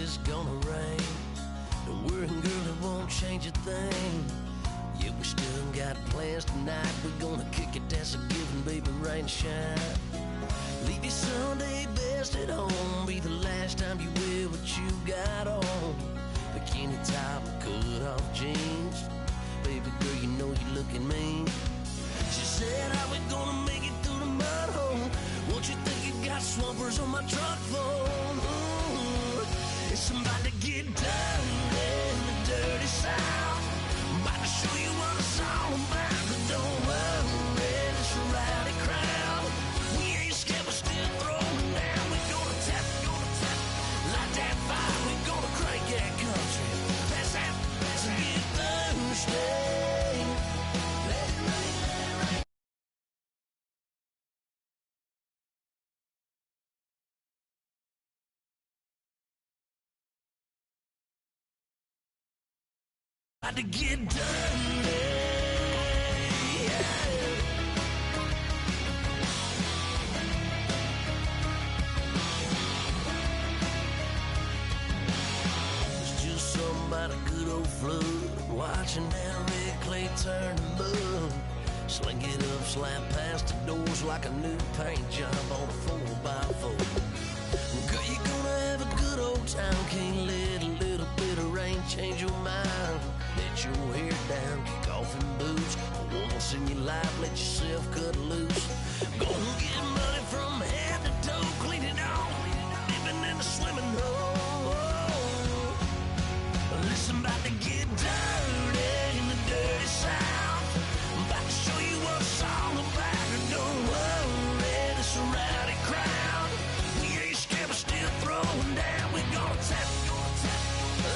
it's gonna rain. Don't worry, girl, it won't change a thing. Yeah, we still got plans tonight. We're gonna kick it, that's a given, baby, rain and shine. Leave your Sunday best at home. Be the last time you wear what you got on. Bikini top and cut off jeans. Baby girl, you know you're looking mean. She said, how we gonna make it through the mud hole? Won't you think you got swampers on my truck phone? Ooh, it's about to get dirty in the dirty South. I'm about to show you what it's all about. But don't worry, it's a rowdy crowd. We ain't scared, we're still throwing down. We're gonna tap, light that fire. We're gonna crank that country. That's and get Thursday. To get dirty, yeah. It's just something about a good old flood, watching that red clay turn to mud. Sling it up, slap past the doors like a new paint job on a 4x4. Girl, you're gonna have a good old time. Can't let a little bit of rain change your mind. Let your hair down, kick off in boots. Once in your life, let yourself cut loose. Go and get money from head to toe, clean it off, living in a swimming hole. Listen, about to get dirty in the dirty South. I'm about to show you what it's all about. Don't worry, it's a rowdy crowd. We ain't scared, we're still throwing down. We're gonna tap,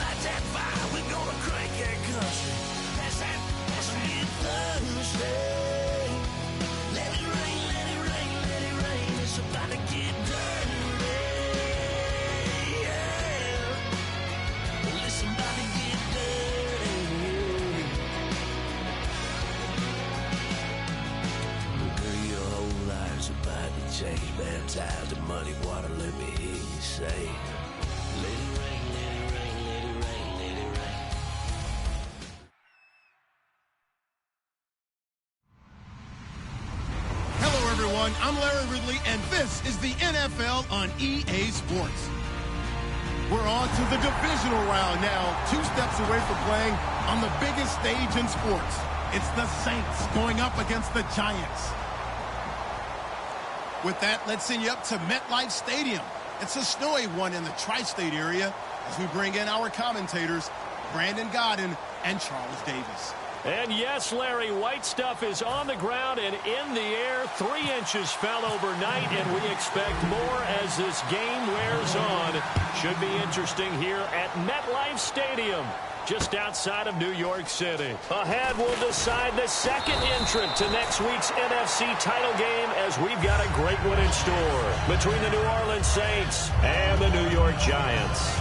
light that fire. We're gonna crank that country. That's get Thursday. Let it rain, let it rain, let it rain. It's about to get dirty, yeah. Listen, about to get dirty. Girl, your whole life's about to change. Baptized in muddy water, let me hear you say, let it rain, let it rain, let it rain, let it rain. Hello, everyone. I'm Larry Ridley, and this is the NFL on EA Sports. We're on to the divisional round now, 2 steps away from playing on the biggest stage in sports. It's the Saints going up against the Giants. With that, let's send you up to MetLife Stadium. It's a snowy one in the tri-state area as we bring in our commentators, Brandon Godden and Charles Davis. And yes, Larry, white stuff is on the ground and in the air. 3 inches fell overnight, and we expect more as this game wears on. Should be interesting here at MetLife Stadium, just outside of New York City. Ahead, we'll decide the second entrant to next week's NFC title game, as we've got a great one in store between the New Orleans Saints and the New York Giants.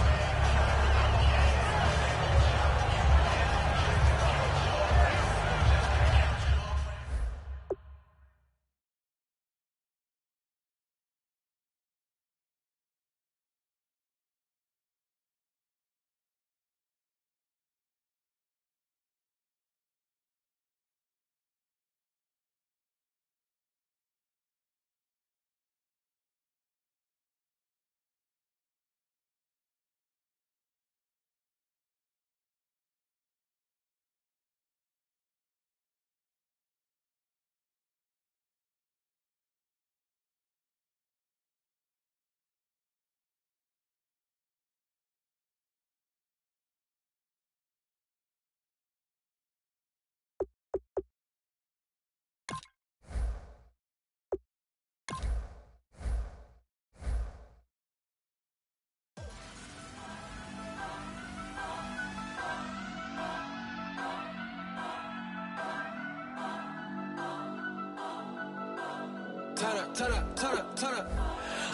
Turn up, turn up, turn up, turn up.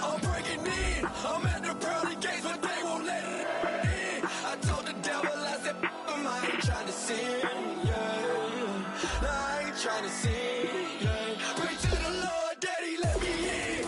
I'm breaking in. I'm at the pearly gates, but they won't let it in. I told the devil, I said, I ain't trying to sin, yeah. No, I ain't trying to sin, yeah. Pray to the Lord, Daddy, let me in.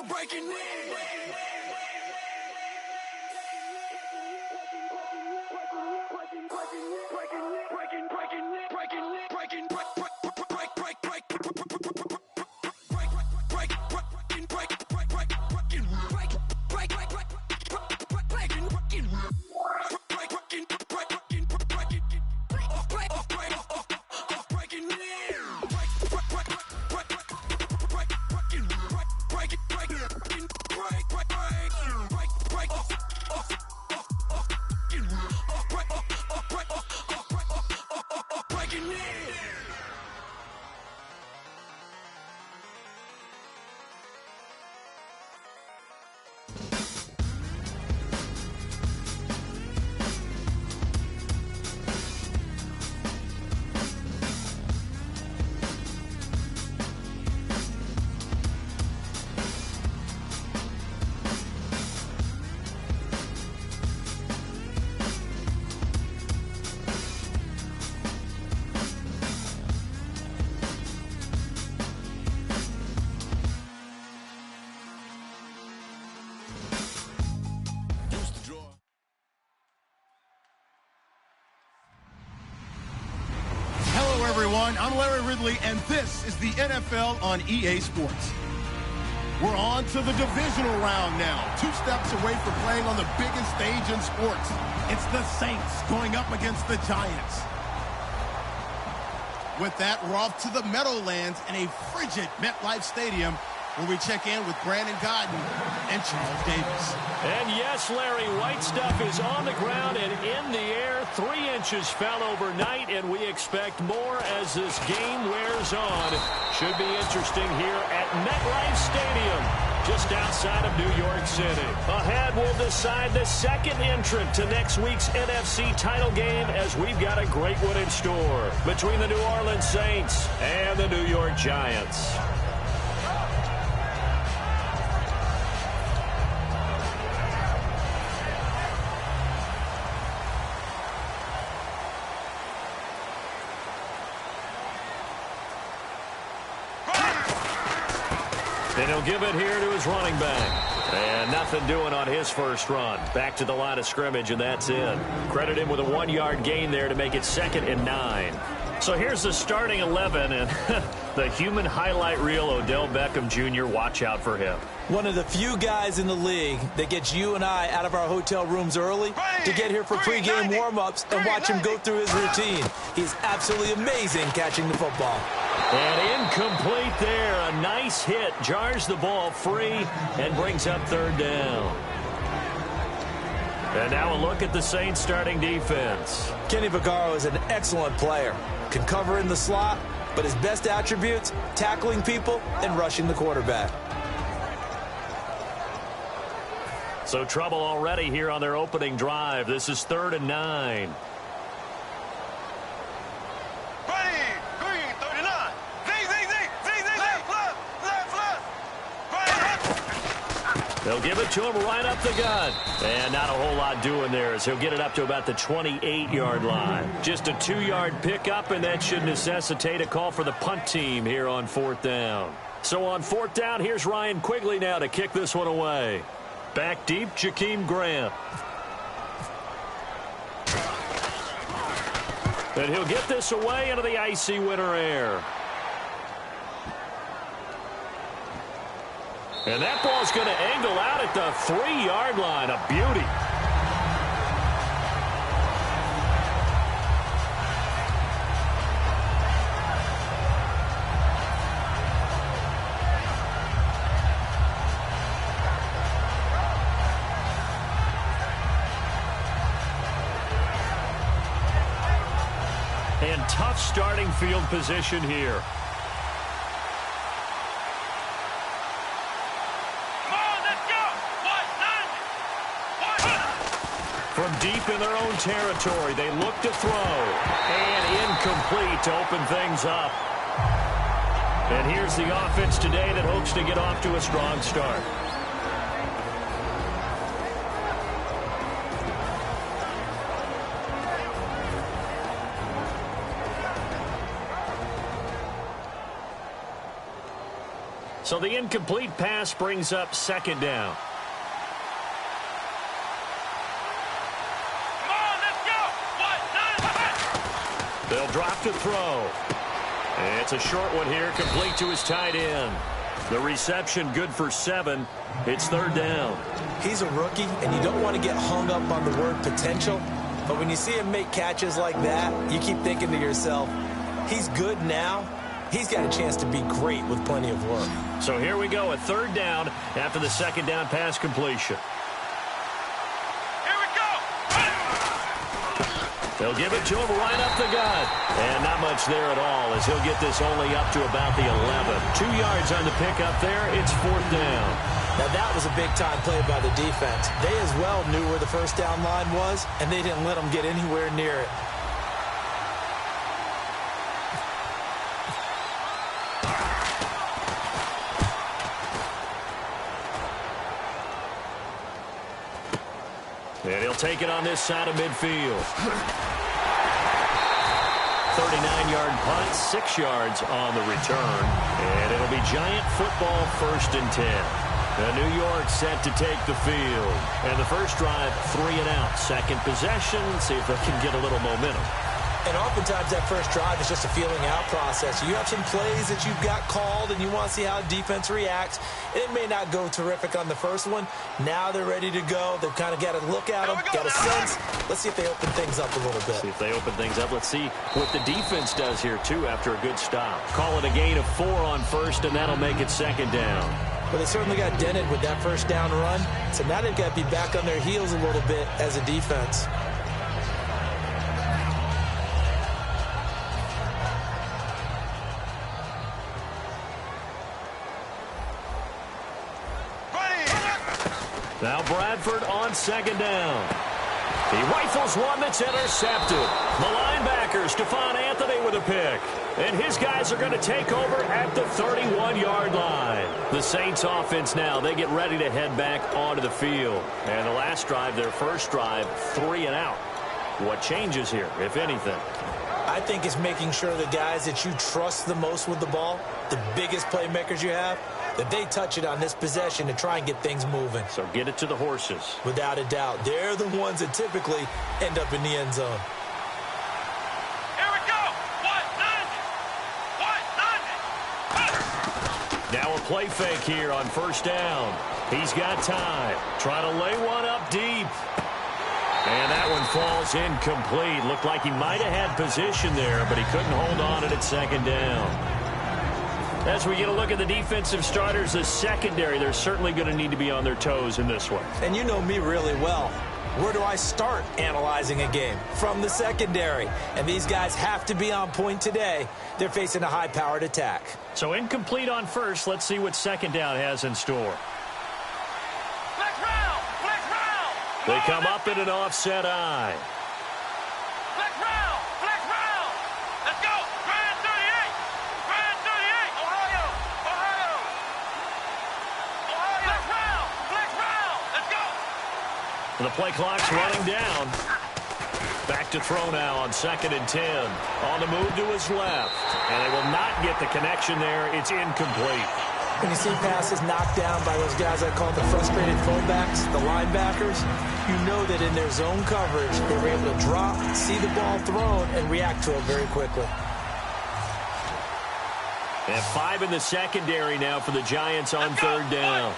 breaking in. Everyone, I'm Larry Ridley, and this is the NFL on EA Sports. We're on to the divisional round now, 2 steps away from playing on the biggest stage in sports. It's the Saints going up against the Giants. With that, we're off to the Meadowlands in a frigid MetLife Stadium, where we check in with Brandon Gaudin and Charles Davis. And yes, Larry, white stuff is on the ground and in the air. 3 inches fell overnight, and we expect more as this game wears on. Should be interesting here at MetLife Stadium, just outside of New York City. Ahead, we'll decide the second entrant to next week's NFC title game, as we've got a great one in store between the New Orleans Saints and the New York Giants. And he'll give it here to his running back. And nothing doing on his first run. Back to the line of scrimmage, and that's it. Credit him with a 1-yard gain there to make it 2nd and 9. So here's the starting 11, and the human highlight reel, Odell Beckham Jr., watch out for him. One of the few guys in the league that gets you and I out of our hotel rooms early to get here for pregame warm-ups and watch him go through his routine. He's absolutely amazing catching the football. And incomplete there. A nice hit. Jars the ball free and brings up 3rd down. And now a look at the Saints starting defense. Kenny Vaccaro is an excellent player. Can cover in the slot, but his best attributes, tackling people and rushing the quarterback. So trouble already here on their opening drive. This is 3rd and 9. They'll give it to him right up the gut. And not a whole lot doing there as he'll get it up to about the 28-yard line. Just a 2-yard pickup, and that should necessitate a call for the punt team here on 4th down. So on 4th down, here's Ryan Quigley now to kick this one away. Back deep, Jakeem Grant. And he'll get this away into the icy winter air. And that ball's going to angle out at the 3-yard line. A beauty. And tough starting field position here. From deep in their own territory, they look to throw. And incomplete to open things up. And here's the offense today that hopes to get off to a strong start. So the incomplete pass brings up 2nd down. They'll drop to throw. And it's a short one here, complete to his tight end. The reception good for 7. It's 3rd down. He's a rookie, and you don't want to get hung up on the word potential. But when you see him make catches like that, you keep thinking to yourself, he's good now. He's got a chance to be great with plenty of work. So here we go, a 3rd down after the 2nd down pass completion. They'll give it to him right up the gut. And not much there at all as he'll get this only up to about the 11. 2 yards on the pickup there. It's 4th down. Now that was a big-time play by the defense. They as well knew where the 1st down line was, and they didn't let them get anywhere near it. And he'll take it on this side of midfield. 39-yard punt, 6 yards on the return. And it'll be Giant football, 1st and 10. New York set to take the field. And the first drive, 3 and out. Second possession, see if they can get a little momentum. And oftentimes that first drive is just a feeling out process. You have some plays that you've got called and you want to see how defense reacts. It may not go terrific on the first one. Now they're ready to go. They've kind of got to look at them, got a sense. Let's see if they open things up a little bit. See if they open things up. Let's see what the defense does here, too, after a good stop. Call it a gain of 4 on 1st, and that'll make it 2nd down. Well, they certainly got dented with that 1st down run. So now they've got to be back on their heels a little bit as a defense. Now Bradford on 2nd down. He rifles one that's intercepted. The linebacker, Stephon Anthony, with a pick. And his guys are going to take over at the 31-yard line. The Saints offense now, they get ready to head back onto the field. And the last drive, their first drive, 3 and out. What changes here, if anything? I think it's making sure the guys that you trust the most with the ball, the biggest playmakers you have, that they touch it on this possession to try and get things moving. So get it to the horses. Without a doubt. They're the ones that typically end up in the end zone. Here we go. Now a play fake here on 1st down. He's got time. Try to lay one up deep. And that one falls incomplete. Looked like he might have had position there, but he couldn't hold on at 2nd down. As we get a look at the defensive starters, the secondary, they're certainly going to need to be on their toes in this one. And you know me really well. Where do I start analyzing a game? From the secondary. And these guys have to be on point today. They're facing a high-powered attack. So incomplete on 1st. Let's see what 2nd down has in store. Flex round. Flex They come up in an offset eye. Flex round. Flex round. Let's go. Grand 38. Grand 38. Ohio. Ohio. Ohio. Flex round. Flex round. Let's go. The play clock's running down. Back to throw now on 2nd and 10. On the move to his left. And they will not get the connection there. It's incomplete. When you see passes knocked down by those guys I call the frustrated fullbacks, the linebackers, you know that in their zone coverage, they were able to drop, see the ball thrown, and react to it very quickly. And 5 in the secondary now for the Giants on 3rd down.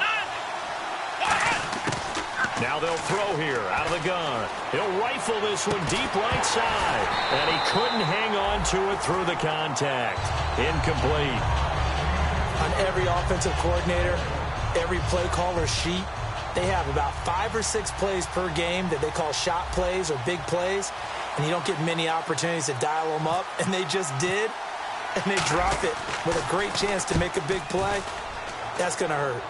Now they'll throw here out of the gun. He'll rifle this one deep right side. And he couldn't hang on to it through the contact. Incomplete. On every offensive coordinator, every play caller sheet, they have about 5 or 6 plays per game that they call shot plays or big plays. And you don't get many opportunities to dial them up. And they just did. And they drop it with a great chance to make a big play. That's going to hurt.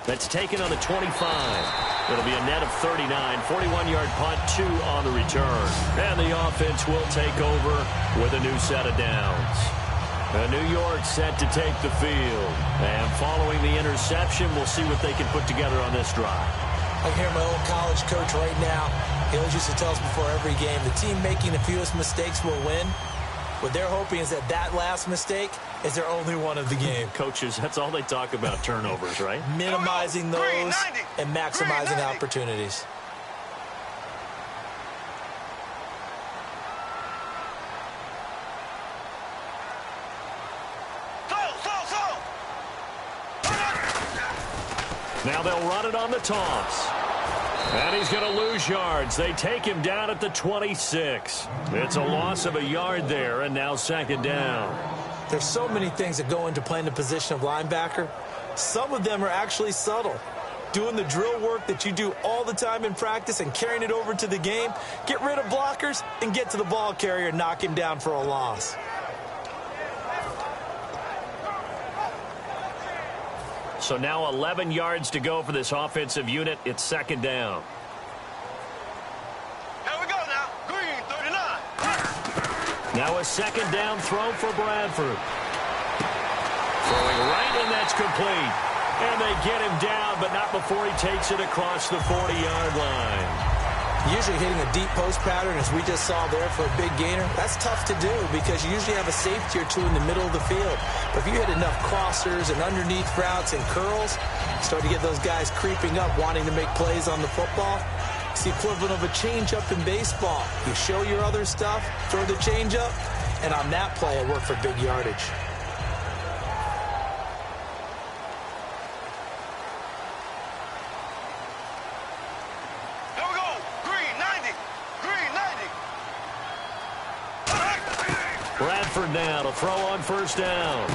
That's taken on the 25. It'll be a net of 39. 41-yard punt, 2 on the return. And the offense will take over with a new set of downs. New York set to take the field. And following the interception, we'll see what they can put together on this drive. I hear my old college coach right now. He always used to tell us before every game, the team making the fewest mistakes will win. What they're hoping is that that last mistake is their only one of the game. Coaches, that's all they talk about, turnovers, right? Minimizing those and maximizing opportunities. Now they'll run it on the toss. And he's going to lose yards. They take him down at the 26. It's a loss of a yard there, and now 2nd down. There's so many things that go into playing the position of linebacker. Some of them are actually subtle. Doing the drill work that you do all the time in practice and carrying it over to the game. Get rid of blockers and get to the ball carrier and knock him down for a loss. So now 11 yards to go for this offensive unit. It's 2nd down. Here we go now. Green 39. Now a 2nd down throw for Bradford. Throwing right, and that's complete. And they get him down, but not before he takes it across the 40-yard line. Usually hitting a deep post pattern, as we just saw there for a big gainer, that's tough to do because you usually have a safety or two in the middle of the field. But if you hit enough crossers and underneath routes and curls, you start to get those guys creeping up, wanting to make plays on the football. It's the equivalent of a changeup in baseball. You show your other stuff, throw the changeup, and on that play, it worked for big yardage. Bradford now to throw on 1st down.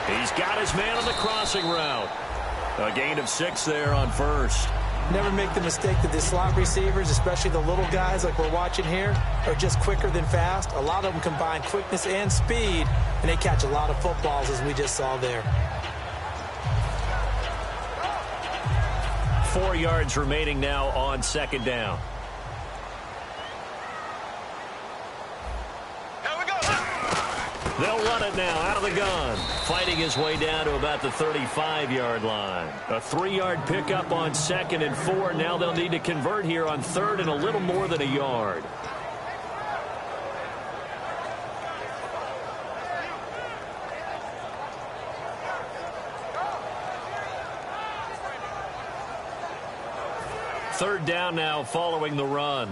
He's got his man on the crossing route. A gain of 6 there on 1st. Never make the mistake that the slot receivers, especially the little guys like we're watching here, are just quicker than fast. A lot of them combine quickness and speed, and they catch a lot of footballs, as we just saw there. 4 yards remaining now on 2nd down. They'll run it now out of the gun. Fighting his way down to about the 35-yard line. A 3-yard pickup on 2nd and 4. Now they'll need to convert here on 3rd and a little more than a yard. Third down now following the run.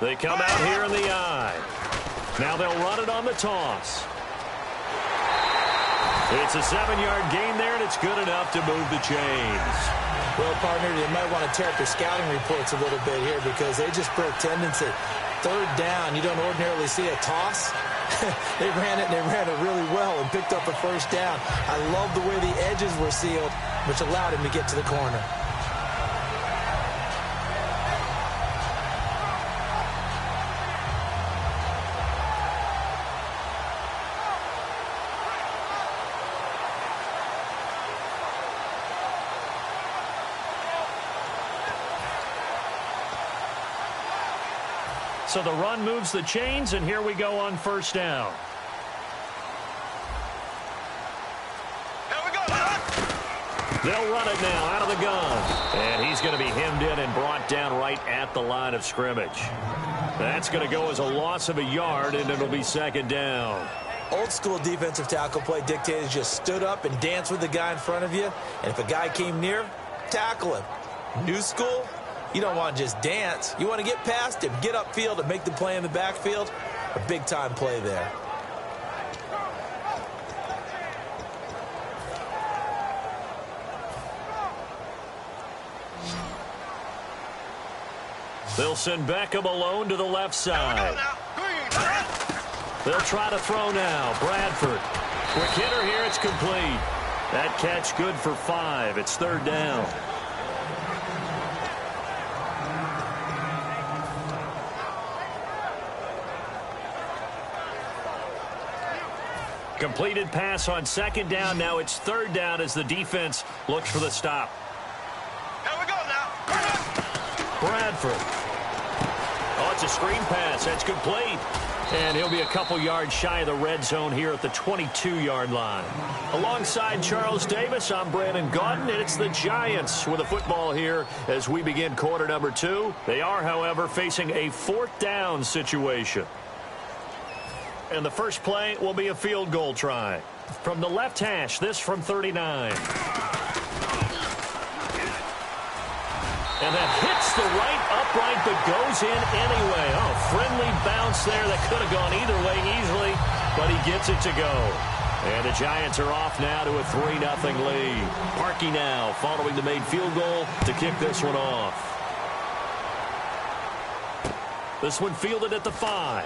They come out here in the eye. Now they'll run it on the toss. It's a 7-yard gain there, and it's good enough to move the chains. Well, partner, they might want to tear up their scouting reports a little bit here because they just broke tendons at 3rd down. You don't ordinarily see a toss. They ran it, and they ran it really well and picked up a 1st down. I love the way the edges were sealed, which allowed him to get to the corner. So the run moves the chains, and here we go on first down. They'll run it now out of the gun. And he's going to be hemmed in and brought down right at the line of scrimmage. That's going to go as a loss of a yard, and it'll be second down. Old school defensive tackle play dictated just stood up and danced with the guy in front of you. And if a guy came near, tackle him. New school, you don't want to just dance. You want to get past him, get upfield, and make the play in the backfield. A big-time play there. They'll send Beckham alone to the left side. They'll try to throw now. Bradford. Quick hitter here. It's complete. That catch good for 5. It's third down. Completed pass on second down. Now it's third down as the defense looks for the stop. Here we go now. Bradford. Oh, it's a screen pass. That's complete. And he'll be a couple yards shy of the red zone here at the 22-yard line. Alongside Charles Davis, I'm Brandon Gaudin, and it's the Giants with a football here as we begin quarter number 2. They are, however, facing a fourth down situation. And the first play will be a field goal try. From the left hash, this from 39. And that hits the right upright but goes in anyway. Oh, friendly bounce there that could have gone either way easily, but he gets it to go. And the Giants are off now to a 3-0 lead. Parkey now following the made field goal to kick this one off. This one fielded at the 5.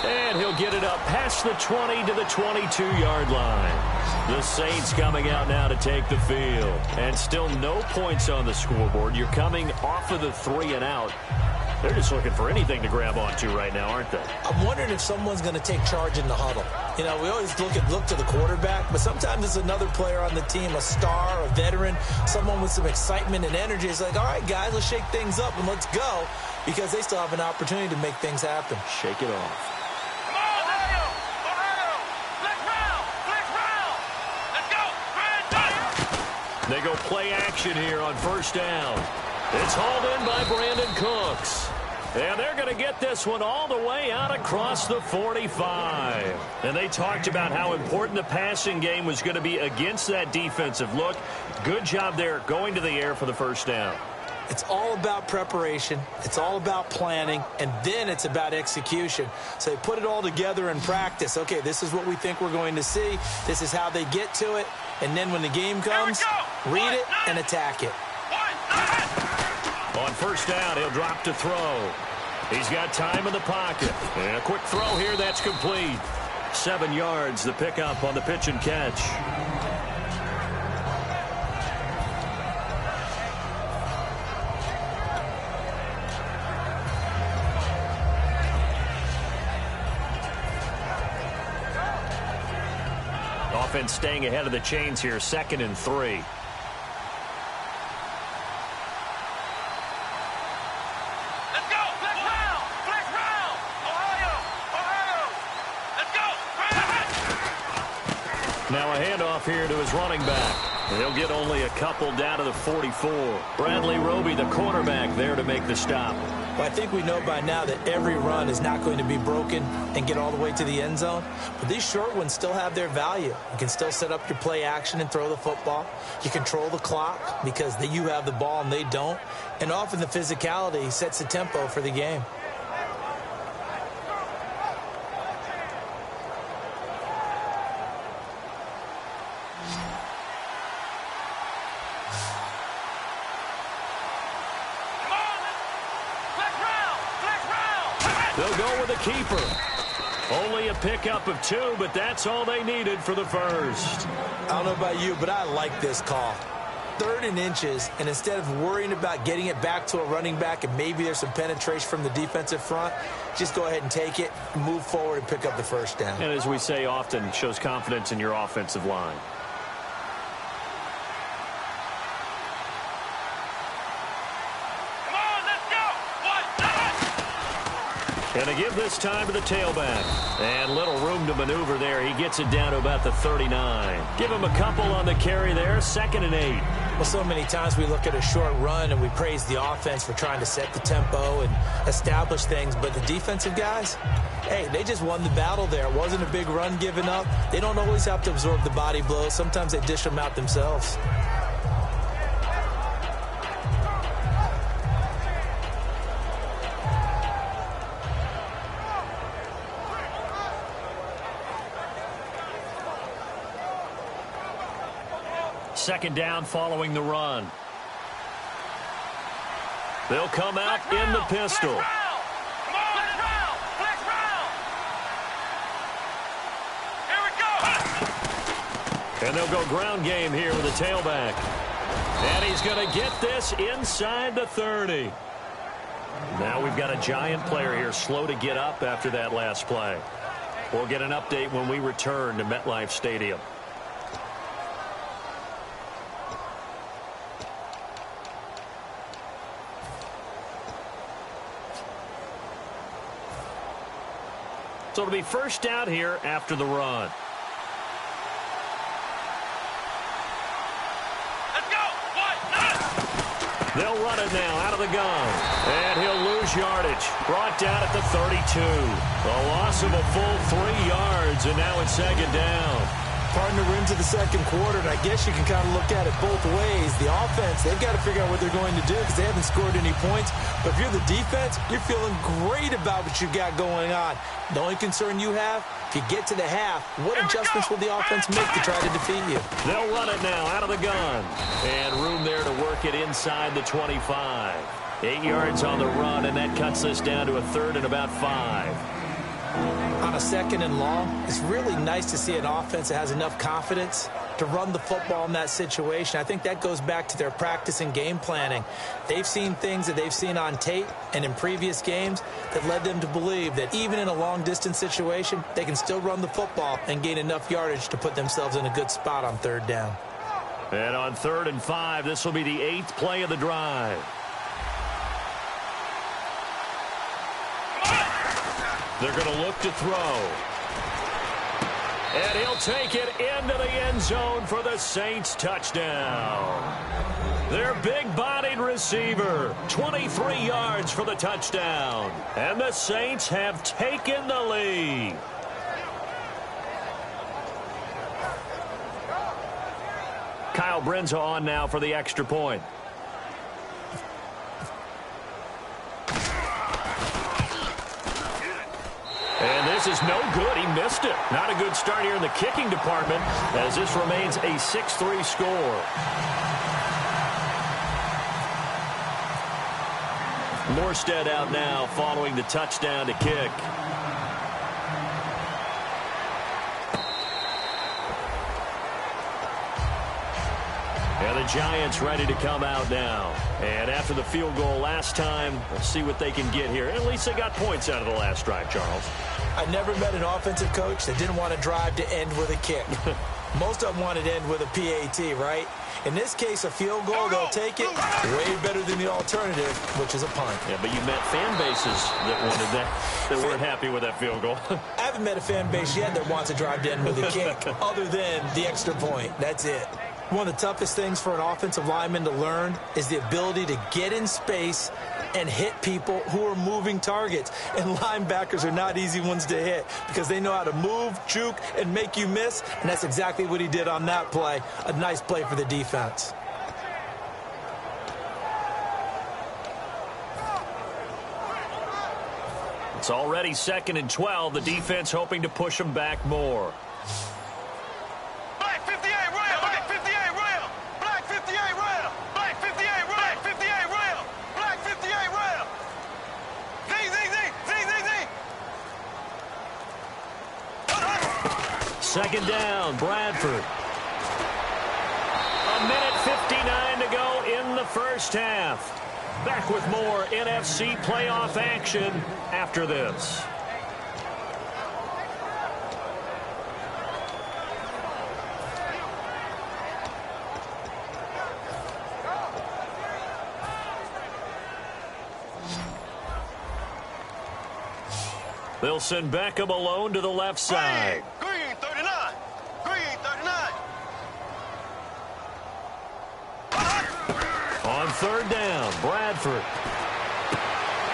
And he'll get it up past the 20 to the 22-yard line. The Saints coming out now to take the field. And still no points on the scoreboard. You're coming off of the 3 and out. They're just looking for anything to grab onto right now, aren't they? I'm wondering if someone's going to take charge in the huddle. You know, we always look to the quarterback, but sometimes it's another player on the team, a star, a veteran, someone with some excitement and energy. It's like, all right, guys, let's shake things up and let's go, because they still have an opportunity to make things happen. Shake it off. Come on, Ohio! Ohio! Flick round! Let's go! Grand They go play action here on first down. It's hauled in by Brandon Cooks. And they're going to get this one all the way out across the 45. And they talked about how important the passing game was going to be against that defensive look. Good job there going to the air for the first down. It's all about preparation. It's all about planning. And then it's about execution. So they put it all together in practice. Okay, this is what we think we're going to see. This is how they get to it. And then when the game comes, read it and attack it. On first down, he'll drop to throw. He's got time in the pocket. And a quick throw here, that's complete. 7 yards, the pickup on the pitch and catch. Offense staying ahead of the chains here, 2nd and 3. Now a handoff here to his running back. He'll get only a couple down to the 44. Bradley Roby, the cornerback, there to make the stop. Well, I think we know by now that every run is not going to be broken and get all the way to the end zone. But these short ones still have their value. You can still set up your play action and throw the football. You control the clock because you have the ball and they don't. And often the physicality sets the tempo for the game. They'll go with a keeper. Only a pickup of 2, but that's all they needed for the first. I don't know about you, but I like this call. 3rd and inches, and instead of worrying about getting it back to a running back and maybe there's some penetration from the defensive front, just go ahead and take it, move forward, and pick up the first down. And as we say often, shows confidence in your offensive line. And they give this time to the tailback. And little room to maneuver there. He gets it down to about the 39. Give him a couple on the carry there. 2nd and 8. Well, so many times we look at a short run and we praise the offense for trying to set the tempo and establish things. But the defensive guys, hey, they just won the battle there. It wasn't a big run given up. They don't always have to absorb the body blows. Sometimes they dish them out themselves. Second down following the run. They'll come out in the pistol. And they'll go ground game here with a tailback. And he's going to get this inside the 30. Now we've got a giant player here slow to get up after that last play. We'll get an update when we return to MetLife Stadium. So it'll be first down here after the run. Let's go. They'll run it now out of the gun. And he'll lose yardage. Brought down at the 32. A loss of a full 3 yards, and now it's 2nd down. Partner, we're into the second quarter, and I guess you can kind of look at it both ways. The offense, they've got to figure out what they're going to do because they haven't scored any points. But if you're the defense, you're feeling great about what you've got going on. The only concern you have, if you get to the half, what adjustments will the offense make to try to defeat you? They'll run it now out of the gun. And room there to work it inside the 25. 8 yards on the run, and that cuts this down to a 3rd and about 5. On a 2nd and long, it's really nice to see an offense that has enough confidence to run the football in that situation. I think that goes back to their practice and game planning. They've seen things that they've seen on tape and in previous games that led them to believe that even in a long-distance situation, they can still run the football and gain enough yardage to put themselves in a good spot on 3rd down. And on 3rd and 5, this will be the 8th play of the drive. They're going to look to throw. And he'll take it into the end zone for the Saints touchdown. Their big-bodied receiver, 23 yards for the touchdown. And the Saints have taken the lead. Kyle Brenza on now for the extra point. And this is no good. He missed it. Not a good start here in the kicking department as this remains a 6-3 score. Morstead out now following the touchdown to kick. And the Giants ready to come out now. And after the field goal last time, let's see what they can get here. At least they got points out of the last drive, Charles. I never met an offensive coach that didn't want to drive to end with a kick. Most of them wanted to end with a PAT, right? In this case, a field goal, they'll take it way better than the alternative, which is a punt. Yeah, but you met fan bases that wanted that, that weren't happy with that field goal. I haven't met a fan base yet that wants to drive to end with a kick other than the extra point. That's it. One of the toughest things for an offensive lineman to learn is the ability to get in space and hit people who are moving targets. And linebackers are not easy ones to hit because they know how to move, juke, and make you miss. And that's exactly what he did on that play. A nice play for the defense. It's already 2nd and 12. The defense hoping to push them back more. Second down, Bradford. A minute 59 to go in the first half. Back with more NFC playoff action after this. They'll send Beckham alone to the left side. Green 39. Green 39. On third down, Bradford.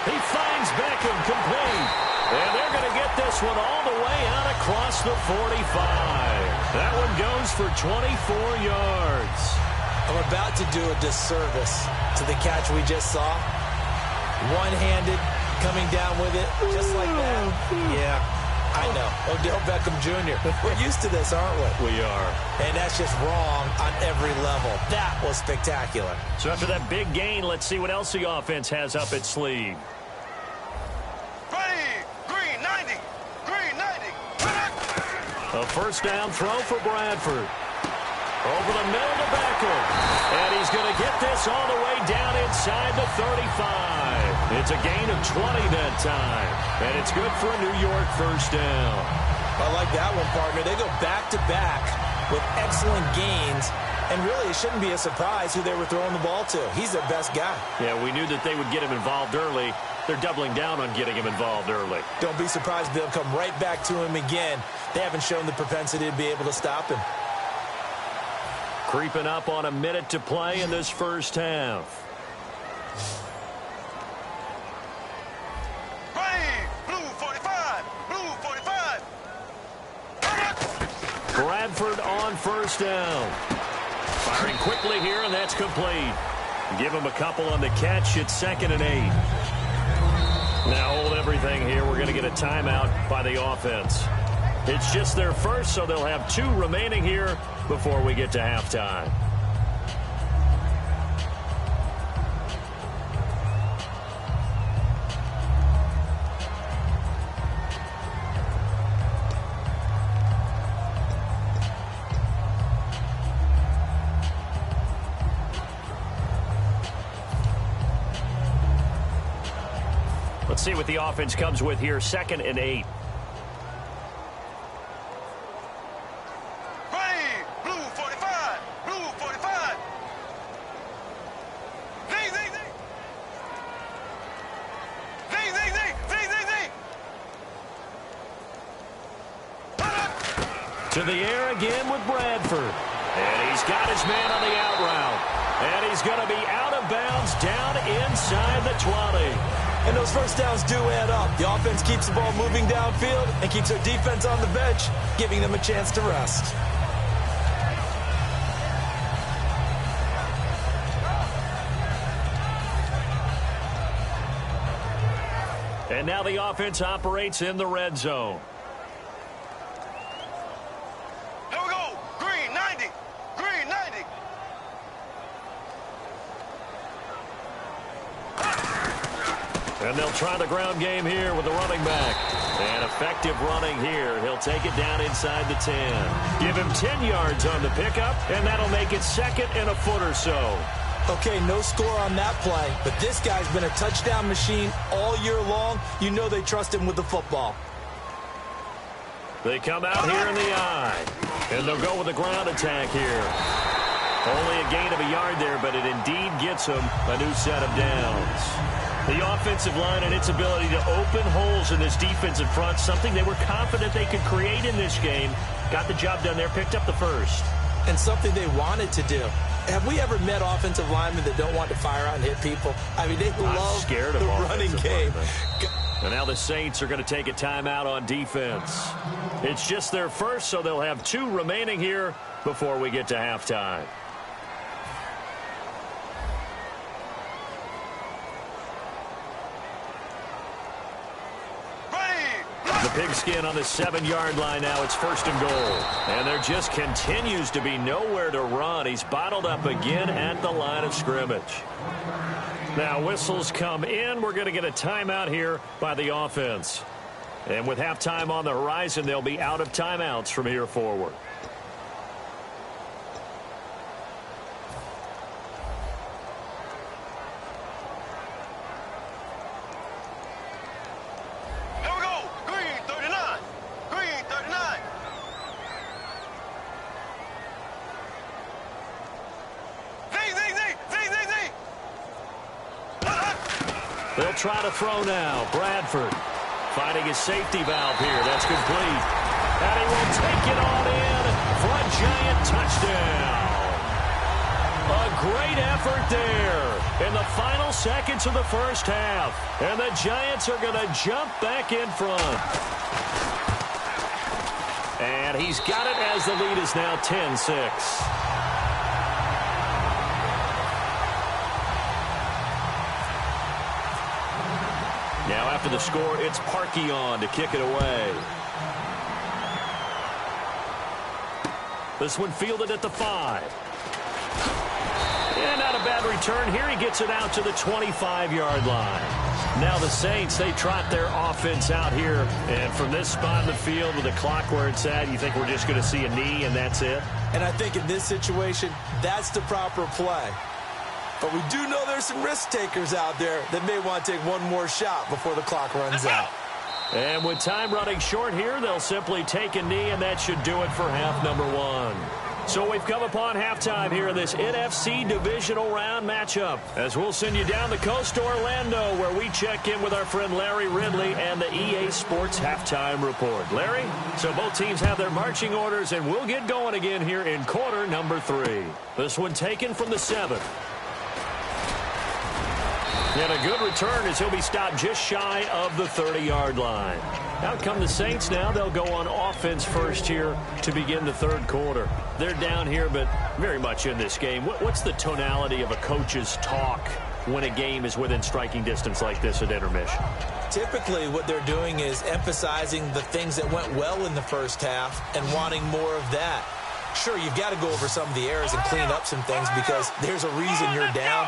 He finds Beckham complete. And they're going to get this one all the way out across the 45. That one goes for 24 yards. I'm about to do a disservice to the catch we just saw. One-handed, coming down with it, just like that. Yeah, I know. Odell Beckham Jr. We're used to this, aren't we? We are. And that's just wrong on every level. That was spectacular. So after that big gain, let's see what else the offense has up its sleeve. Ready. Green 90. Green 90. A first down throw for Bradford. Over the middle to Beckham. And he's going to get this all the way down inside the 35. It's a gain of 20 that time. And it's good for a New York first down. I like that one, partner. They go back-to-back with excellent gains. And really, it shouldn't be a surprise who they were throwing the ball to. He's their best guy. Yeah, we knew that they would get him involved early. They're doubling down on getting him involved early. Don't be surprised if they'll come right back to him again. They haven't shown the propensity to be able to stop him. Creeping up on a minute to play in this first half. Ready. Blue 45. Blue 45. Bradford on first down. Firing quickly here, and that's complete. Give him a couple on the catch. It's 2nd and 8. Now hold everything here. We're going to get a timeout by the offense. It's just their first, so they'll have 2 remaining here before we get to halftime. Let's see what the offense comes with here. 2nd and 8. Ready. Blue 45. Blue 45. Zing, zing, zing. Zing, zing, zing. Zing, zing, zing. To the air again with Bradford. And he's got his man on the out route. And he's going to be out of bounds down inside the 20. And those first downs do add up. The offense keeps the ball moving downfield and keeps their defense on the bench, giving them a chance to rest. And now the offense operates in the red zone. Here we go. Green 90. Green 90. And they'll try the ground game here with the running back. And effective running here. He'll take it down inside the 10. Give him 10 yards on the pickup, and that'll make it 2nd and a foot or so. Okay, no score on that play, but this guy's been a touchdown machine all year long. You know they trust him with the football. They come out here in the eye, and they'll go with the ground attack here. Only a gain of a yard there, but it indeed gets them a new set of downs. The offensive line and its ability to open holes in this defensive front, something they were confident they could create in this game. Got the job done there, picked up the first. And something they wanted to do. Have we ever met offensive linemen that don't want to fire out and hit people? I mean, they love the running game. And now the Saints are going to take a timeout on defense. It's just their first, so they'll have 2 remaining here before we get to halftime. The pigskin on the 7-yard line now. It's 1st and goal. And there just continues to be nowhere to run. He's bottled up again at the line of scrimmage. Now whistles come in. We're going to get a timeout here by the offense. And with halftime on the horizon, they'll be out of timeouts from here forward. They'll try to throw now. Bradford finding his safety valve here. That's complete. And he will take it on in for a Giant touchdown. A great effort there in the final seconds of the first half. And the Giants are going to jump back in front. And he's got it as the lead is now 10-6. Now after the score, it's Parkey on to kick it away. This one fielded at the 5. And not a bad return here. He gets it out to the 25-yard line. Now the Saints, they trot their offense out here. And from this spot in the field with the clock where it's at, you think we're just going to see a knee and that's it? And I think in this situation, that's the proper play. But we do know there's some risk takers out there that may want to take one more shot before the clock runs out. And with time running short here, they'll simply take a knee, and that should do it for half number 1. So we've come upon halftime here in this NFC divisional round matchup, as we'll send you down the coast to Orlando, where we check in with our friend Larry Ridley and the EA Sports Halftime Report. Larry, so both teams have their marching orders, and we'll get going again here in quarter number 3. This one taken from the 7th. And a good return as he'll be stopped just shy of the 30-yard line. Out come the Saints now. They'll go on offense first here to begin the third quarter. They're down here, but very much in this game. What's the tonality of a coach's talk when a game is within striking distance like this at intermission? Typically, what they're doing is emphasizing the things that went well in the first half and wanting more of that. Sure, you've got to go over some of the errors and clean up some things because there's a reason you're down.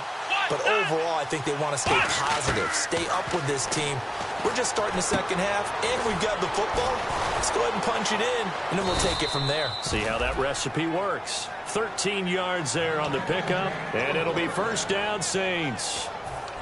But overall, I think they want to stay positive, stay up with this team. We're just starting the second half, and we've got the football. Let's go ahead and punch it in, and then we'll take it from there. See how that recipe works. 13 yards there on the pickup, and it'll be first down, Saints.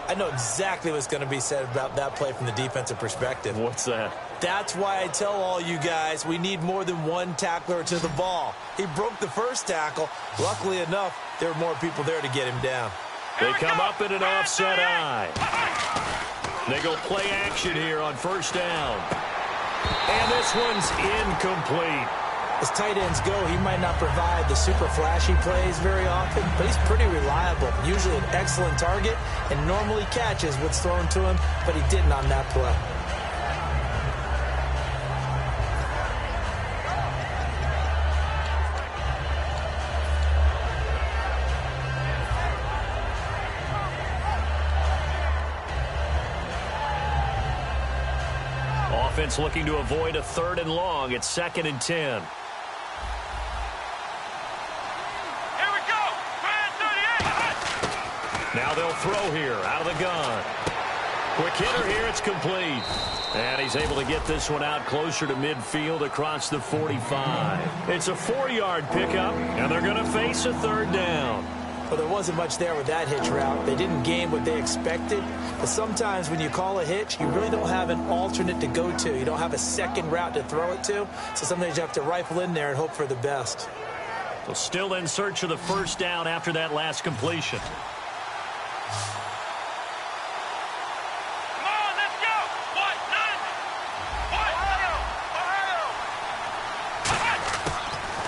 I know exactly what's going to be said about that play from the defensive perspective. What's that? That's why I tell all you guys we need more than one tackler to the ball. He broke the first tackle. Luckily enough, there were more people there to get him down. They come up in an offset eye. They go play action here on first down. And this one's incomplete. As tight ends go, he might not provide the super flashy plays very often, but he's pretty reliable. Usually an excellent target and normally catches what's thrown to him, but he didn't on that play. Offense looking to avoid a 3rd and long. It's 2nd and 10. Here we go. Grand 38. Now they'll throw here out of the gun. Quick hitter here. It's complete. And he's able to get this one out closer to midfield across the 45. It's a 4-yard pickup, and they're going to face a 3rd down. Well, there wasn't much there with that hitch route. They didn't gain what they expected. But sometimes when you call a hitch, you really don't have an alternate to go to. You don't have a second route to throw it to. So sometimes you have to rifle in there and hope for the best. So still in search of the first down after that last completion. Come on, let's go. What? Ohio.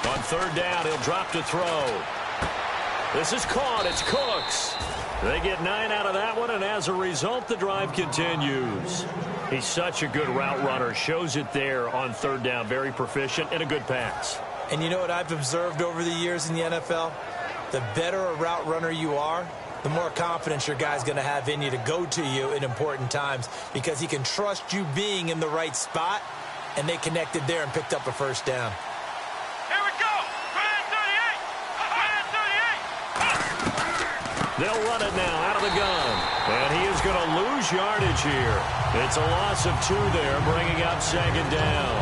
On 3rd down, he'll drop to throw. This is caught. It's Cooks. They get 9 out of that one, and as a result, the drive continues. He's such a good route runner. Shows it there on 3rd down. Very proficient and a good pass. And you know what I've observed over the years in the NFL? The better a route runner you are, the more confidence your guy's going to have in you to go to you in important times because he can trust you being in the right spot, and they connected there and picked up a first down. Here we go. Grand 38. They'll run it now out of the gun. And he is going to lose yardage here. It's a loss of 2 there, bringing up 2nd down.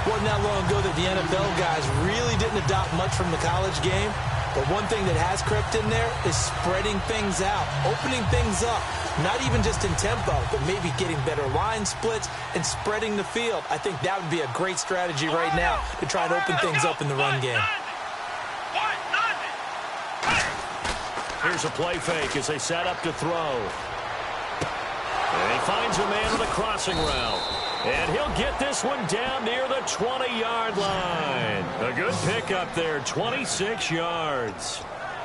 Wasn't that long ago that the NFL guys really didn't adopt much from the college game. But one thing that has crept in there is spreading things out, opening things up, not even just in tempo, but maybe getting better line splits and spreading the field. I think that would be a great strategy right now to try to open things up in the run game. Here's a play fake as they set up to throw. And he finds a man with a crossing route. And he'll get this one down near the 20-yard line. A good pickup there, 26 yards.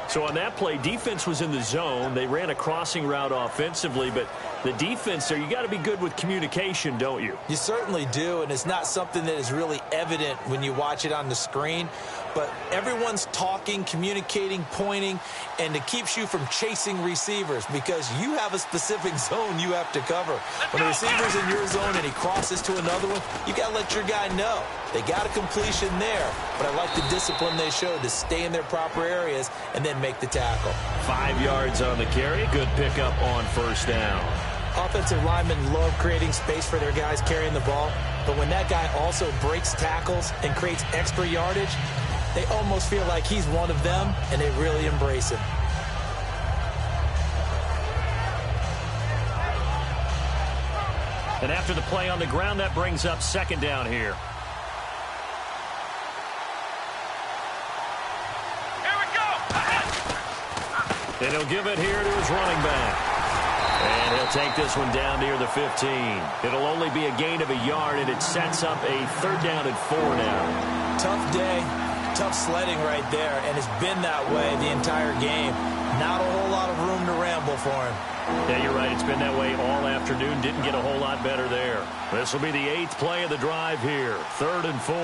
So on that play, defense was in the zone. They ran a crossing route offensively, but the defense there, you got to be good with communication, don't you? You certainly do, and it's not something that is really evident when you watch it on the screen. But everyone's talking, communicating, pointing, and it keeps you from chasing receivers because you have a specific zone you have to cover. When a receiver's in your zone and he crosses to another one, you got to let your guy know. They got a completion there, but I like the discipline they showed to stay in their proper areas and then make the tackle. 5 yards on the carry. Good pickup on first down. Offensive linemen love creating space for their guys carrying the ball, but when that guy also breaks tackles and creates extra yardage, they almost feel like he's one of them, and they really embrace him. And after the play on the ground, that brings up second down here. Here we go. And he'll give it here to his running back. And he'll take this one down near the 15. It'll only be a gain of a yard, and it sets up a 3rd down and 4 now. Tough day, tough sledding right there, and it's been that way the entire game. Not a whole lot of room to ramble for him. Yeah, you're right. It's been that way all afternoon. Didn't get a whole lot better there. This will be the 8th play of the drive here. 3rd and 4.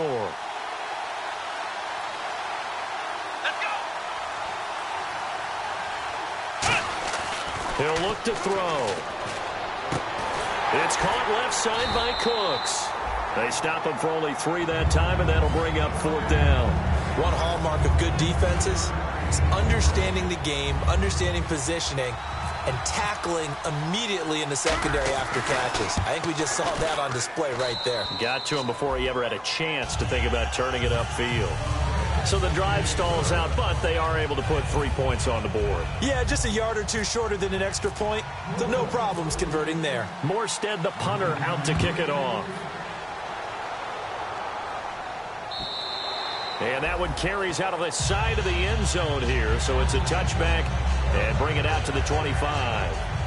He'll look to throw. It's caught left side by Cooks. They stop him for only 3 that time, and that'll bring up 4th down. One hallmark of good defenses is understanding the game, understanding positioning, and tackling immediately in the secondary after catches. I think we just saw that on display right there. Got to him before he ever had a chance to think about turning it upfield. So the drive stalls out, but they are able to put 3 points on the board. Yeah, just a yard or two shorter than an extra point, so no problems converting there. Morstead, the punter, out to kick it off. And that one carries out of the side of the end zone here, so it's a touchback and bring it out to the 25.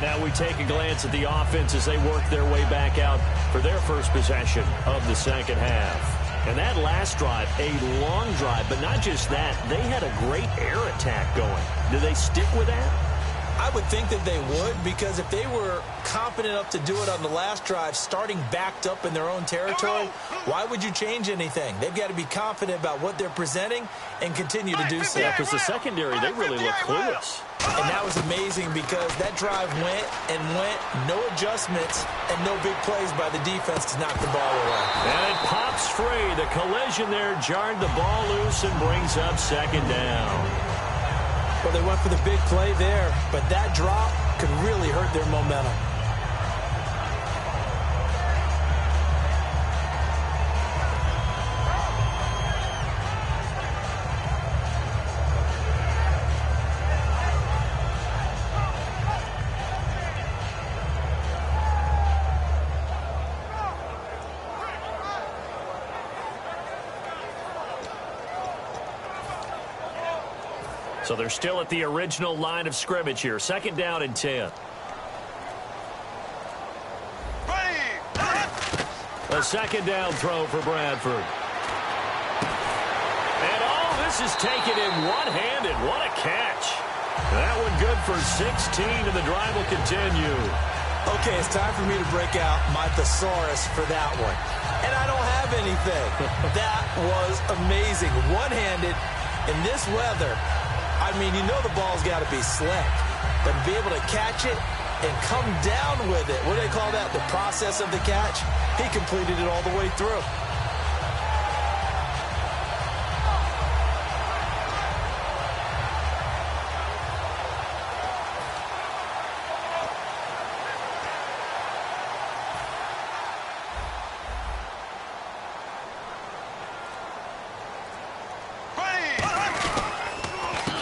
Now we take a glance at the offense as they work their way back out for their first possession of the second half. And that last drive, a long drive, but not just that. They had a great air attack going. Do they stick with that? I would think that they would, because if they were confident enough to do it on the last drive, starting backed up in their own territory, why would you change anything? They've got to be confident about what they're presenting and continue to do so. Yeah, because the secondary, they really look clueless. And that was amazing because that drive went and went, no adjustments, and no big plays by the defense to knock the ball away. And it pops free. The collision there jarred the ball loose and brings up second down. Well, they went for the big play there, but that drop could really hurt their momentum. So they're still at the original line of scrimmage here. 2nd down and 10. A 2nd down throw for Bradford. And this is taken in one-handed. What a catch. That one good for 16, and the drive will continue. Okay, it's time for me to break out my thesaurus for that one. And I don't have anything. That was amazing. One-handed in this weather. I mean, you know the ball's got to be slick. But be able to catch it and come down with it. What do they call that? The process of the catch? He completed it all the way through.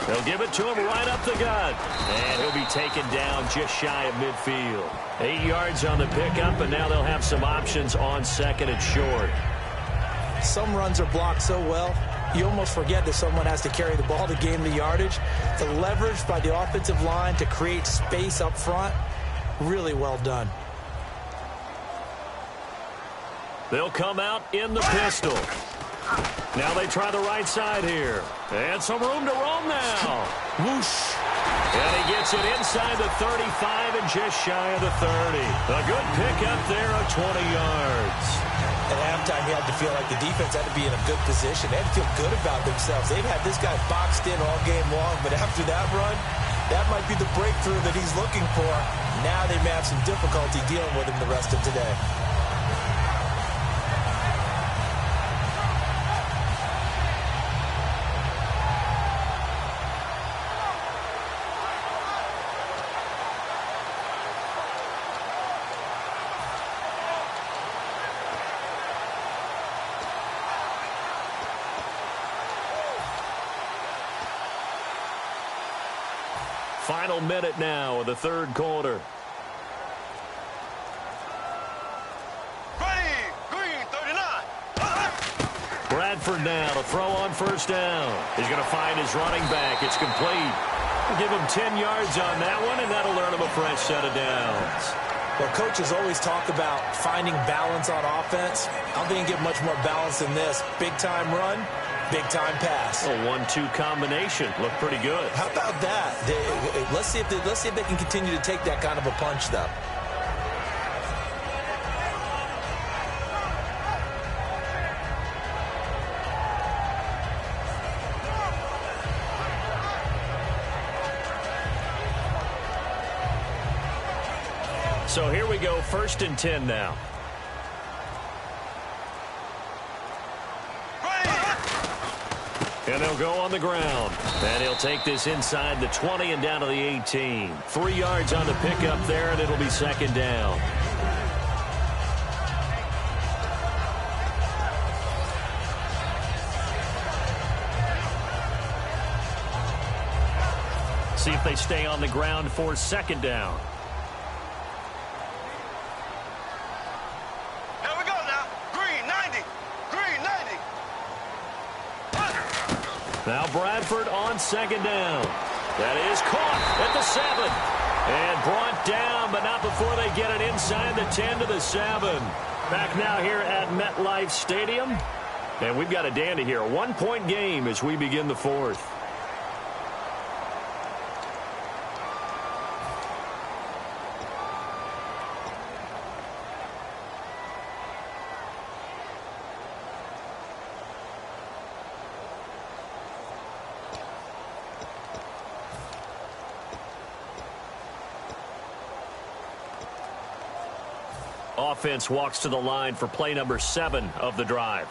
They'll give it to him right up the gut. And he'll be taken down just shy of midfield. 8 yards on the pickup, and now they'll have some options on 2nd and short. Some runs are blocked so well, you almost forget that someone has to carry the ball to gain the yardage. The leverage by the offensive line to create space up front, really well done. They'll come out in the pistol. Now they try the right side here. And some room to roam now. Whoosh. And he gets it inside the 35 and just shy of the 30. A good pickup there of 20 yards. At halftime, you had to feel like the defense had to be in a good position. They had to feel good about themselves. They've had this guy boxed in all game long, but after that run, that might be the breakthrough that he's looking for. Now they may have some difficulty dealing with him the rest of today. Final minute now of the third quarter. Ready, green, 39. Bradford now to throw on first down. He's going to find his running back. It's complete. We'll give him 10 yards on that one, and that'll earn him a fresh set of downs. Well, coaches always talk about finding balance on offense. I don't think you get much more balance than this. Big-time run, big-time pass. A 1-2 combination. Looked pretty good. How about that? Let's see if they can continue to take that kind of a punch, though. So here we go, 1st and 10 now. And they'll go on the ground. And he'll take this inside the 20 and down to the 18. 3 yards on the pickup there, and it'll be 2nd down. See if they stay on the ground for 2nd down. Now Bradford on 2nd down. That is caught at the 7. And brought down, but not before they get it inside the 10 to the 7. Back now here at MetLife Stadium. And we've got a dandy here. A 1-point game as we begin the 4th. Offense walks to the line for play number 7 of the drive.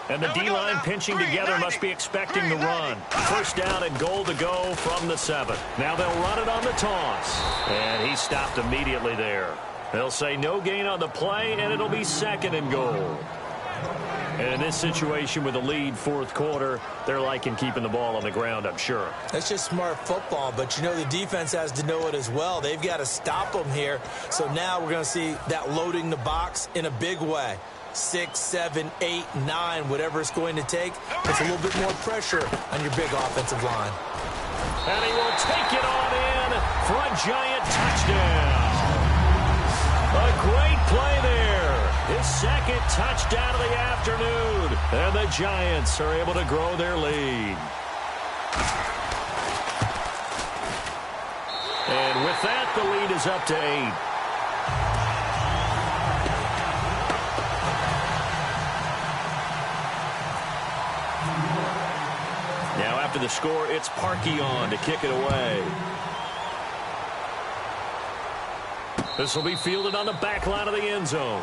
And the D-line pinching together must be expecting the run. 1st down and goal to go from the 7. Now they'll run it on the toss. And he stopped immediately there. They'll say no gain on the play, and it'll be 2nd and goal. And in this situation with a lead 4th quarter, they're liking keeping the ball on the ground, I'm sure. That's just smart football, but you know the defense has to know it as well. They've got to stop them here. So now we're going to see that loading the box in a big way. 6, 7, 8, 9, whatever it's going to take. Puts a little bit more pressure on your big offensive line. And he will take it on in for a giant touchdown. A great play there. His 2nd touchdown of the afternoon. And the Giants are able to grow their lead. And with that, the lead is up to 8. Now after the score, it's Parkey on to kick it away. This will be fielded on the back line of the end zone.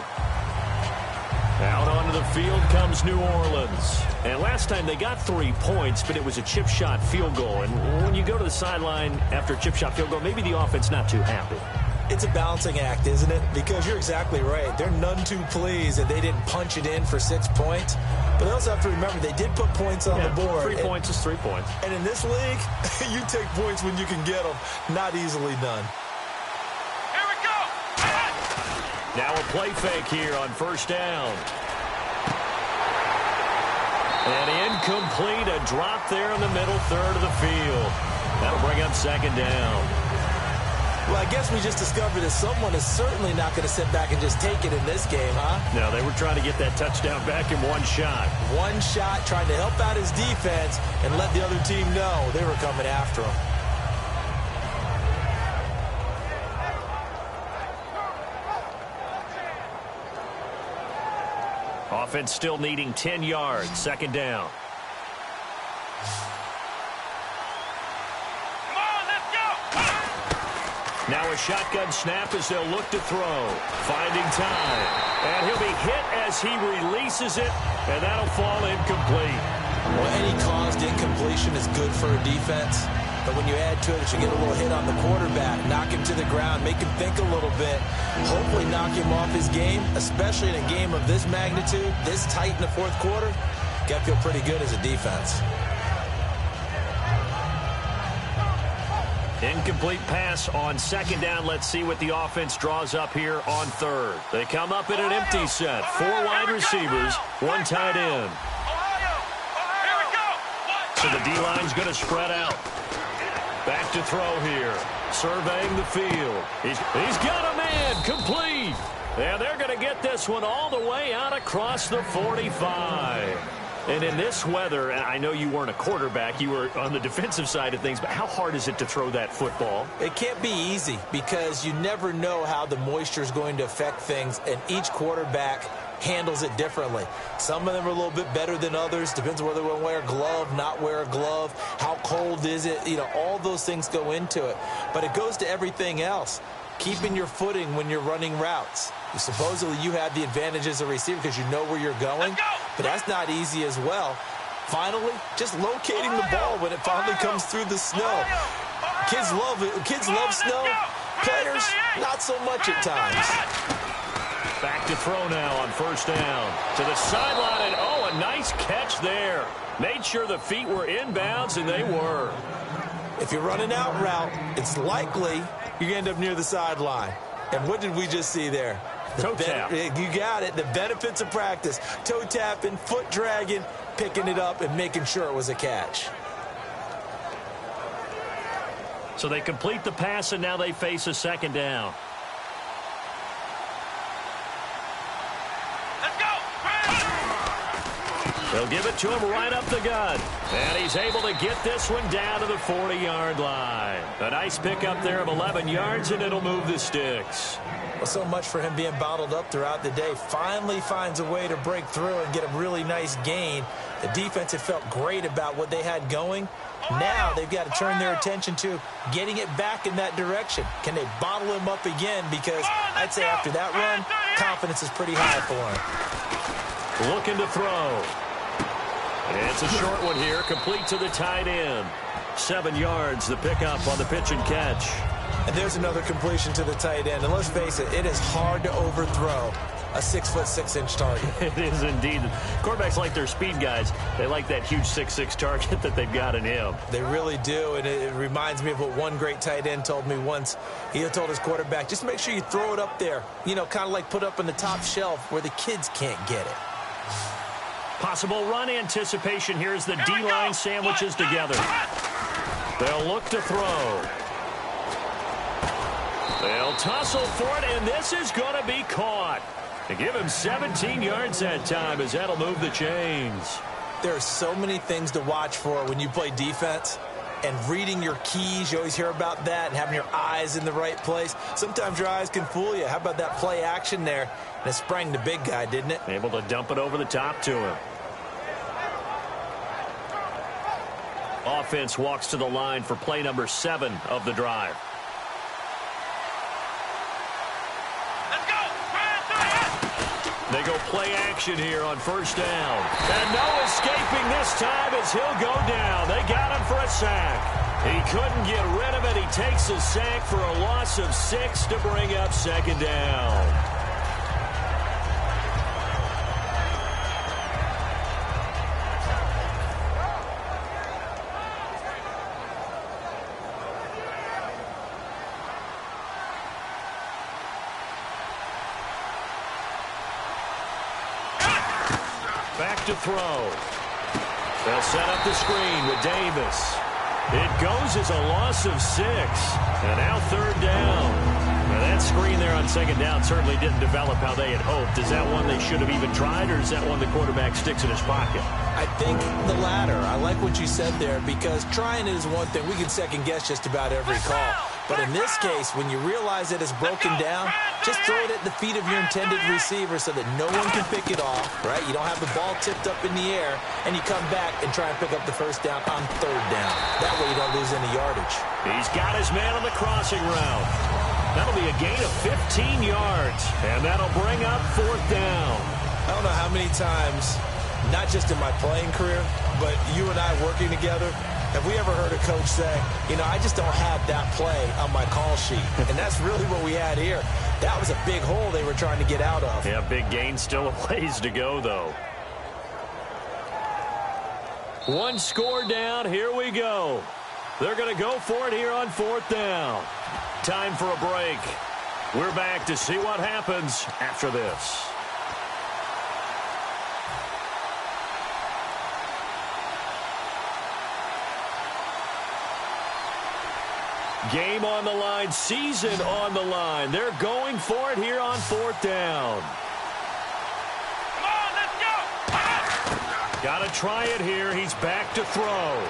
Out onto the field comes New Orleans. And last time they got 3 points, but it was a chip shot field goal. And when you go to the sideline after a chip shot field goal, maybe the offense not too happy. It's a balancing act, isn't it? Because you're exactly right. They're none too pleased that they didn't punch it in for 6 points. But they also have to remember they did put points on the board. 3 points is 3 points. And in this league, you take points when you can get them. Not easily done. Here we go. Now a play fake here on 1st down. And incomplete, a drop there in the middle 3rd of the field. That'll bring up 2nd down. Well, I guess we just discovered that someone is certainly not going to sit back and just take it in this game, huh? No, they were trying to get that touchdown back in one shot. One shot, trying to help out his defense and let the other team know they were coming after him. Offense still needing 10 yards. Second down. Come on, let's go! Now a shotgun snap as they'll look to throw. Finding time. And he'll be hit as he releases it, and that'll fall incomplete. Well, any caused incompletion is good for a defense. But when you add to it that you get a little hit on the quarterback, knock him to the ground, make him think a little bit, hopefully knock him off his game, especially in a game of this magnitude, this tight in the fourth quarter, got to feel pretty good as a defense. Incomplete pass on second down. Let's see what the offense draws up here on third. They come up in an empty set. 4 wide receivers, 1 tight end. Here we go! So the D-line's going to spread out. Back to throw here. Surveying the field. He's got a man. Complete. And they're going to get this one all the way out across the 45. And in this weather, I know you weren't a quarterback. You were on the defensive side of things. But how hard is it to throw that football? It can't be easy because you never know how the moisture is going to affect things. And each quarterback handles it differently. Some of them are a little bit better than others. Depends on whether they want to wear a glove, not wear a glove. How cold is it? You know, all those things go into it. But it goes to everything else. Keeping your footing when you're running routes. Supposedly you have the advantage as a receiver because you know where you're going. But that's not easy as well. Finally, just locating the ball when it finally comes through the snow. Kids love it. Kids love snow. Players, not so much at times. Back to throw now on first down. To the sideline, and oh, a nice catch there. Made sure the feet were inbounds, and they were. If you're running out route, it's likely you're going to end up near the sideline. And what did we just see there? Toe tap. You got it. The benefits of practice. Toe tapping, foot dragging, picking it up, and making sure it was a catch. So they complete the pass, and now they face a second down. They'll give it to him right up the gut. And he's able to get this one down to the 40-yard line. A nice pickup there of 11 yards, and it'll move the sticks. Well, so much for him being bottled up throughout the day. Finally finds a way to break through and get a really nice gain. The defense had felt great about what they had going. Now they've got to turn their attention to getting it back in that direction. Can they bottle him up again? Because I'd say after that run, confidence is pretty high for him. Looking to throw. It's a short one here, complete to the tight end. 7 yards, the pickup on the pitch and catch. And there's another completion to the tight end. And let's face it, it is hard to overthrow a 6'6" target. It is indeed. Quarterbacks like their speed guys. They like that huge 6'6" target that they've got in him. They really do, and it reminds me of what one great tight end told me once. He told his quarterback, just make sure you throw it up there. You know, kind of like put up on the top shelf where the kids can't get it. Possible run anticipation. Here's the D-line sandwiches together. They'll look to throw. They'll tussle for it, and this is going to be caught. They give him 17 yards that time as that'll move the chains. There are so many things to watch for when you play defense. And reading your keys, you always hear about that, and having your eyes in the right place. Sometimes your eyes can fool you. How about that play action there? And it sprang the big guy, didn't it? Able to dump it over the top to him. Offense walks to the line for play number 7 of the drive. Let's go! They go play action here on first down. And no escaping this time as he'll go down. They got him for a sack. He couldn't get rid of it. He takes a sack for a loss of 6 to bring up second down. Back to throw. They'll set up the screen with Davis. It goes as a loss of 6. And now third down. Now that screen there on second down certainly didn't develop how they had hoped. Is that one they should have even tried, or is that one the quarterback sticks in his pocket? I think the latter. I like what you said there, because trying is one thing. We can second guess just about every call. But in this case, when you realize that it's broken down, just throw it at the feet of your intended receiver so that no one can pick it off, right? You don't have the ball tipped up in the air, and you come back and try and pick up the first down on third down. That way you don't lose any yardage. He's got his man on the crossing route. That'll be a gain of 15 yards, and that'll bring up fourth down. I don't know how many times, not just in my playing career, but you and I working together, have we ever heard a coach say, you know, I just don't have that play on my call sheet? And that's really what we had here. That was a big hole they were trying to get out of. Yeah, big gain, still a ways to go, though. One score down, here we go. They're going to go for it here on fourth down. Time for a break. We're back to see what happens after this. Game on the line, season on the line. They're going for it here on fourth down. Come on, let's go. Got to try it here. He's back to throw.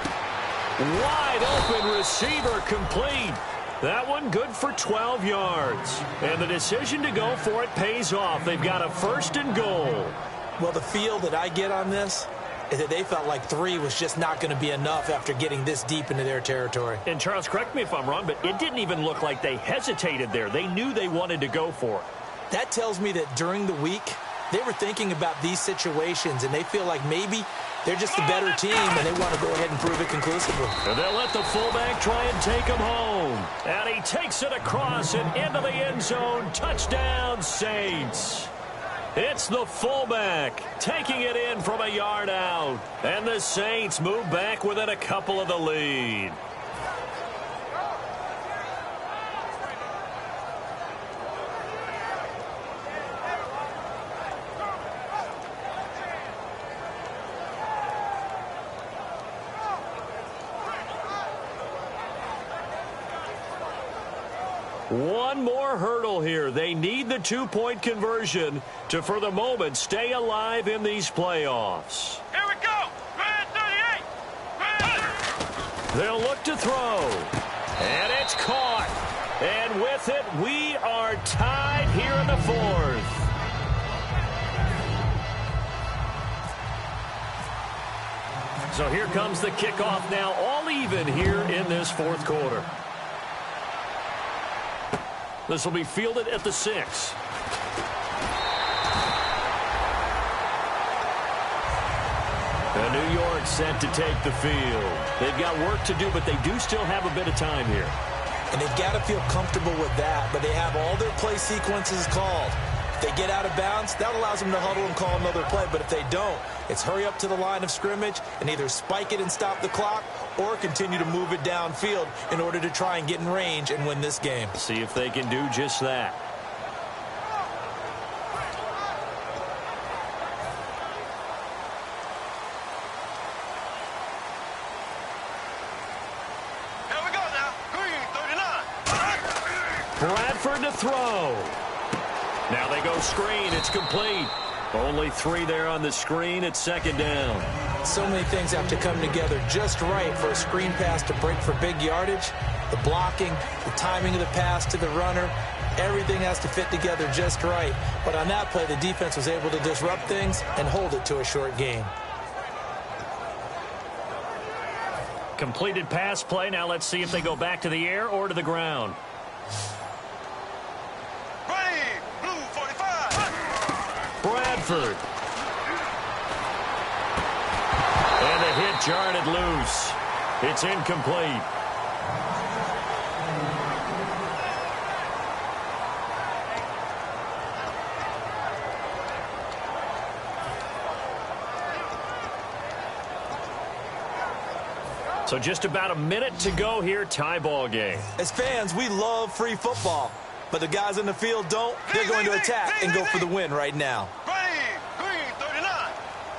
Wide open receiver, complete. That one good for 12 yards. And the decision to go for it pays off. They've got a first and goal. Well, the feel that I get on this is that they felt like 3 was just not going to be enough after getting this deep into their territory. And Charles, correct me if I'm wrong, but it didn't even look like they hesitated there. They knew they wanted to go for it. That tells me that during the week, they were thinking about these situations, and they feel like maybe they're just the better team, and they want to go ahead and prove it conclusively. And they'll let the fullback try and take him home. And he takes it across and into the end zone. Touchdown, Saints. It's the fullback taking it in from a yard out. And the Saints move back within a couple of the lead. One more hurdle here. They need the two-point conversion to, for the moment, stay alive in these playoffs. Here we go. Grand 38. Grand. They'll look to throw. And it's caught. And with it, we are tied here in the fourth. So here comes the kickoff now, all even here in this fourth quarter. This will be fielded at the 6. And New York set to take the field. They've got work to do, but they do still have a bit of time here. And they've got to feel comfortable with that, but they have all their play sequences called. If they get out of bounds, that allows them to huddle and call another play. But if they don't, it's hurry up to the line of scrimmage and either spike it and stop the clock or continue to move it downfield in order to try and get in range and win this game. See if they can do just that. Here we go now. Green 39. Bradford to throw. Now they go screen. It's complete. Only 3 there on the screen. It's second down. So many things have to come together just right for a screen pass to break for big yardage. The blocking, the timing of the pass to the runner, everything has to fit together just right. But on that play, the defense was able to disrupt things and hold it to a short gain. Completed pass play. Now let's see if they go back to the air or to the ground. Ready. Blue 45. Bradford. And the hit jarred it loose. It's incomplete. So just about a minute to go here, tie ball game. As fans, we love free football, but the guys in the field don't. They're going to attack and go for the win right now. Ready. Green 39.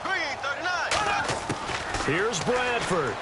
Green 39. Here's Bradford.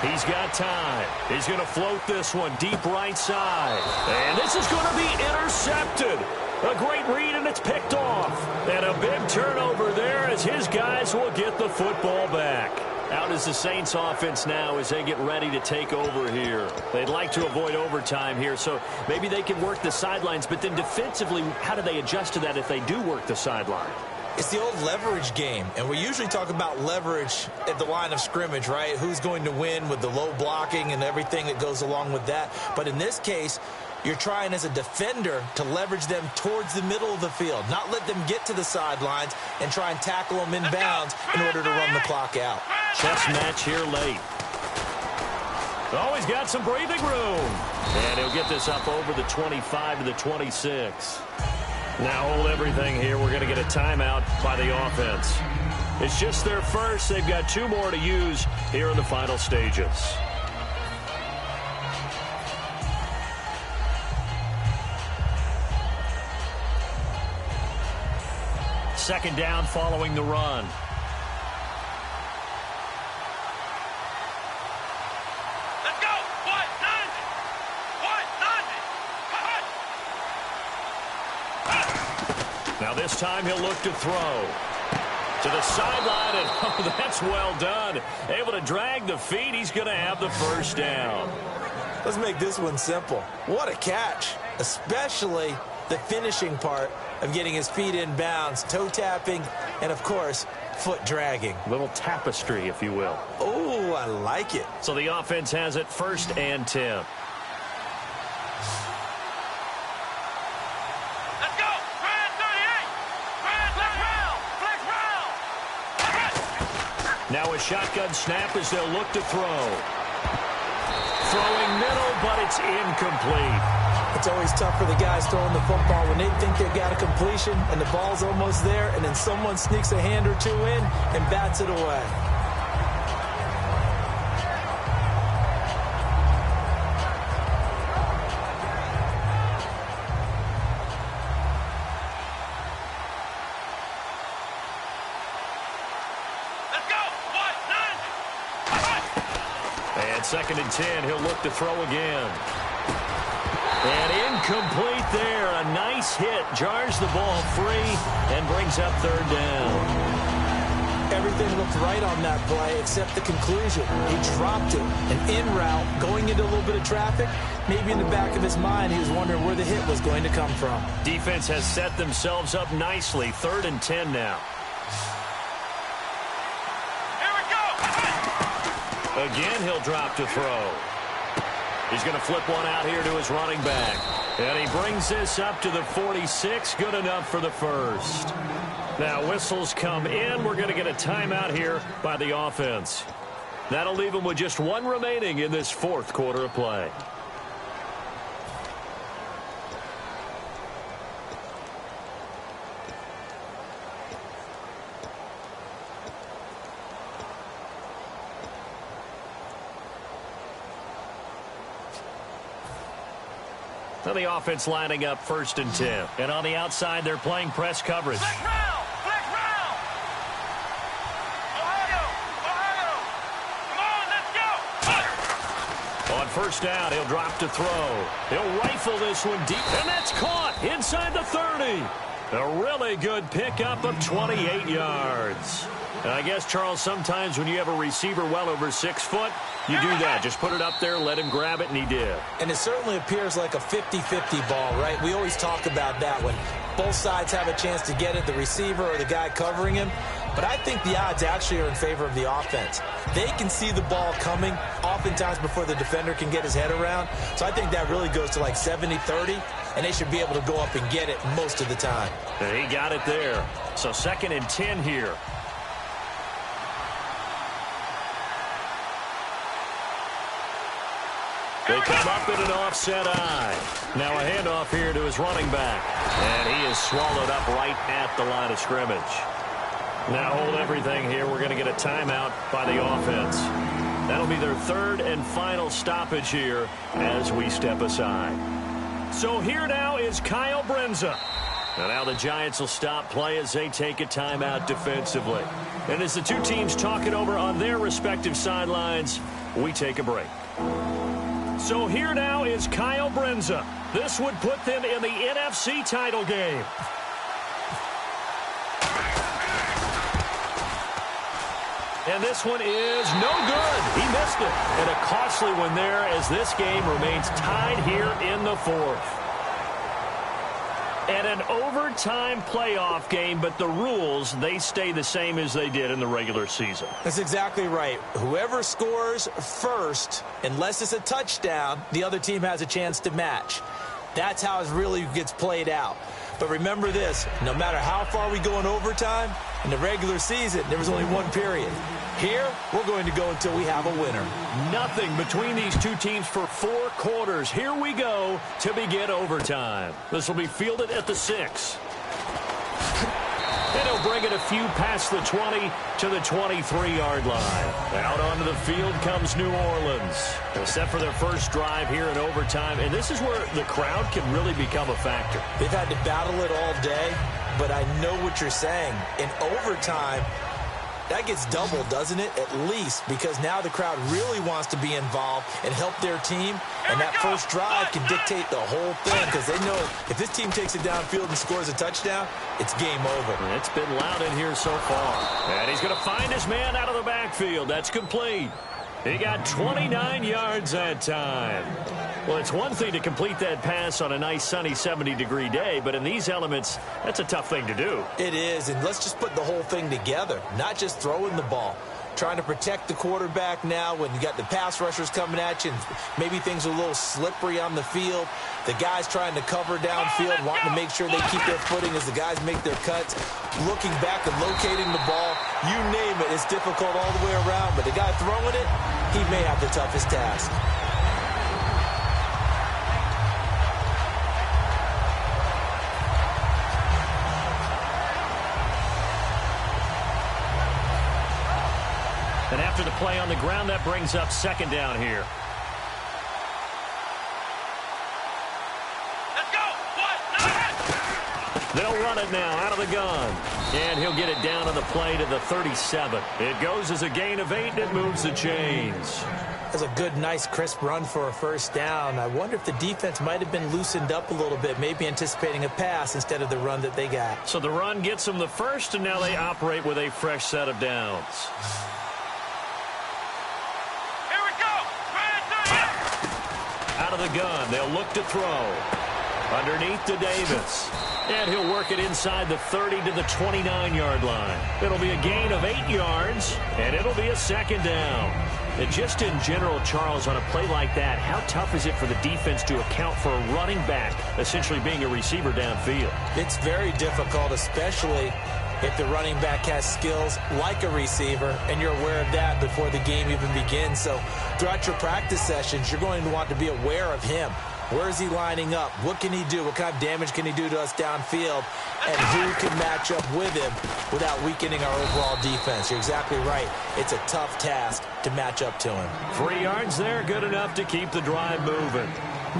He's got time. He's going to float this one deep right side. And this is going to be intercepted. A great read, and it's picked off. And a big turnover there as his guys will get the football back. Out is the Saints offense now as they get ready to take over here. They'd like to avoid overtime here, so maybe they can work the sidelines. But then defensively, how do they adjust to that if they do work the sideline? It's the old leverage game, and we usually talk about leverage at the line of scrimmage, right? Who's going to win with the low blocking and everything that goes along with that. But in this case, you're trying as a defender to leverage them towards the middle of the field, not let them get to the sidelines and try and tackle them inbounds in order to run the clock out. Chess match here late. Oh, he's got some breathing room. And he'll get this up over the 25 to the 26. Now hold everything here. We're going to get a timeout by the offense. It's just their first. They've got 2 more to use here in the final stages. Second down following the run. Let's go. What? 90. What? 90. Now this time he'll look to throw. To the sideline, and oh, that's well done. Able to drag the feet. He's going to have the first down. Let's make this one simple. What a catch, especially the finishing part of getting his feet in bounds, toe tapping, and, of course, foot dragging. Little tapestry, if you will. Oh, I like it. So the offense has it 1st and 10. Let's go. Grand 38. Grand flex round. Flex round. Now a shotgun snap as they'll look to throw. Throwing middle, but it's incomplete. It's always tough for the guys throwing the football when they think they've got a completion and the ball's almost there, and then someone sneaks a hand or 2 in and bats it away. Let's go. What? 90. And 2nd and 10, he'll look to throw again. And incomplete there. A nice hit. Jars the ball free and brings up 3rd down. Everything looked right on that play except the conclusion. He dropped it. An in route, going into a little bit of traffic. Maybe in the back of his mind, he was wondering where the hit was going to come from. Defense has set themselves up nicely. 3rd and 10 now. Here we go. Again, he'll drop to throw. He's going to flip one out here to his running back. And he brings this up to the 46. Good enough for the first. Now whistles come in. We're going to get a timeout here by the offense. That'll leave them with just 1 remaining in this 4th quarter of play. Now the offense lining up 1st and 10. And on the outside, they're playing press coverage. Flex round. Flex round. Ohio. Ohio. Come on, let's go. On 1st down, he'll drop to throw. He'll rifle this one deep, and that's caught inside the 30. A really good pickup of 28 yards. And I guess, Charles, sometimes when you have a receiver well over 6 foot, you do that. Just put it up there, let him grab it, and he did. And it certainly appears like a 50-50 ball, right? We always talk about that when both sides have a chance to get it, the receiver or the guy covering him. But I think the odds actually are in favor of the offense. They can see the ball coming oftentimes before the defender can get his head around. So I think that really goes to like 70-30, and they should be able to go up and get it most of the time. And he got it there. So 2nd and 10 here. They come up in an offset eye. Now a handoff here to his running back. And he is swallowed up right at the line of scrimmage. Now hold everything here. We're going to get a timeout by the offense. That'll be their 3rd and final stoppage here as we step aside. So here now is Kyle Brenza. And now the Giants will stop play as they take a timeout defensively. And as the 2 teams talk it over on their respective sidelines, we take a break. So here now is Kyle Brenza. This would put them in the NFC title game. And this one is no good. He missed it. And a costly one there as this game remains tied here in the fourth. And an overtime playoff game, but the rules, they stay the same as they did in the regular season. That's exactly right. Whoever scores first, unless it's a touchdown, the other team has a chance to match. That's how it really gets played out. But remember this, no matter how far we go in overtime, in the regular season, there was only one period. Here, we're going to go until we have a winner. Nothing between these two teams for 4 quarters. Here we go to begin overtime. This will be fielded at the 6. And he'll bring it a few past the 20 to the 23-yard line. Out onto the field comes New Orleans. They're set for their first drive here in overtime, and this is where the crowd can really become a factor. They've had to battle it all day, but I know what you're saying. In overtime, that gets doubled, doesn't it? At least, because now the crowd really wants to be involved and help their team, and that first drive can dictate the whole thing because they know if this team takes it downfield and scores a touchdown, it's game over. It's been loud in here so far. And he's going to find his man out of the backfield. That's complete. He got 29 yards that time. Well, it's one thing to complete that pass on a nice sunny 70-degree day, but in these elements, that's a tough thing to do. It is, and let's just put the whole thing together, not just throwing the ball. Trying to protect the quarterback now when you got the pass rushers coming at you and maybe things are a little slippery on the field. The guys trying to cover downfield, wanting to make sure they keep their footing as the guys make their cuts. Looking back and locating the ball, you name it, it's difficult all the way around. But the guy throwing it, he may have the toughest task. And after the play on the ground, that brings up second down here. Let's go. What? They'll run it now out of the gun. And he'll get it down on the play to the 37. It goes as a gain of 8, and it moves the chains. That's a good, nice, crisp run for a first down. I wonder if the defense might have been loosened up a little bit, maybe anticipating a pass instead of the run that they got. So the run gets them the first, and now they operate with a fresh set of downs. Out of the gun, they'll look to throw. Underneath to Davis. And he'll work it inside the 30 to the 29-yard line. It'll be a gain of 8 yards, and it'll be a second down. And just in general, Charles, on a play like that, how tough is it for the defense to account for a running back essentially being a receiver downfield? It's very difficult, especially if the running back has skills like a receiver, and you're aware of that before the game even begins. So throughout your practice sessions, you're going to want to be aware of him. Where is he lining up? What can he do? What kind of damage can he do to us downfield? And who can match up with him without weakening our overall defense? You're exactly right. It's a tough task to match up to him. 3 yards there, good enough to keep the drive moving.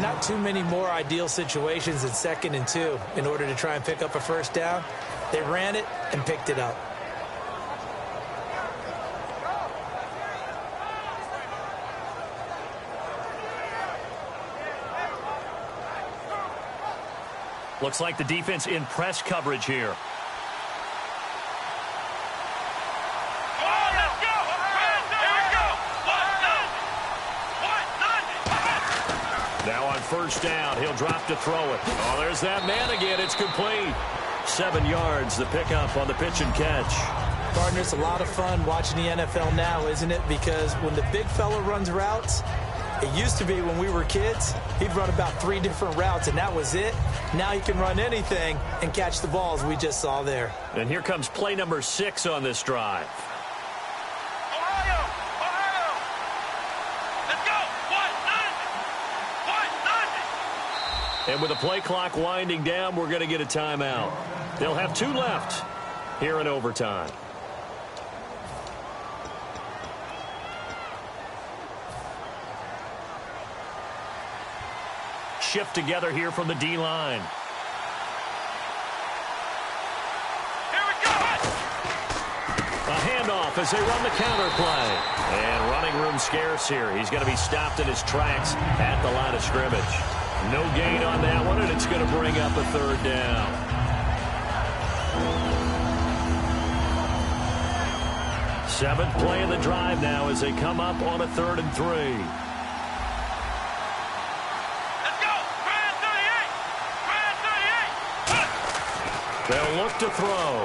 Not too many more ideal situations in 2nd and 2 in order to try and pick up a first down. They ran it and picked it up. Looks like the defense in press coverage here. Now on first down, he'll drop to throw it. Oh, there's that man again. It's complete. 7 yards, the pickup on the pitch and catch. Partner, it's a lot of fun watching the NFL now, isn't it? Because when the big fella runs routes, it used to be when we were kids, he'd run about 3 different routes, and that was it. Now he can run anything and catch the balls we just saw there. And here comes play number 6 on this drive. Ohio! Let's go! And with the play clock winding down, we're going to get a timeout. They'll have 2 left here in overtime. Shift together here from the D-line. Here we go! A handoff as they run the counter play. And running room scarce here. He's going to be stopped in his tracks at the line of scrimmage. No gain on that one, and it's going to bring up a third down. Seventh play of the drive now as they come up on a 3rd and 3. Let's go! Grand 38! Grand 38! They'll look to throw.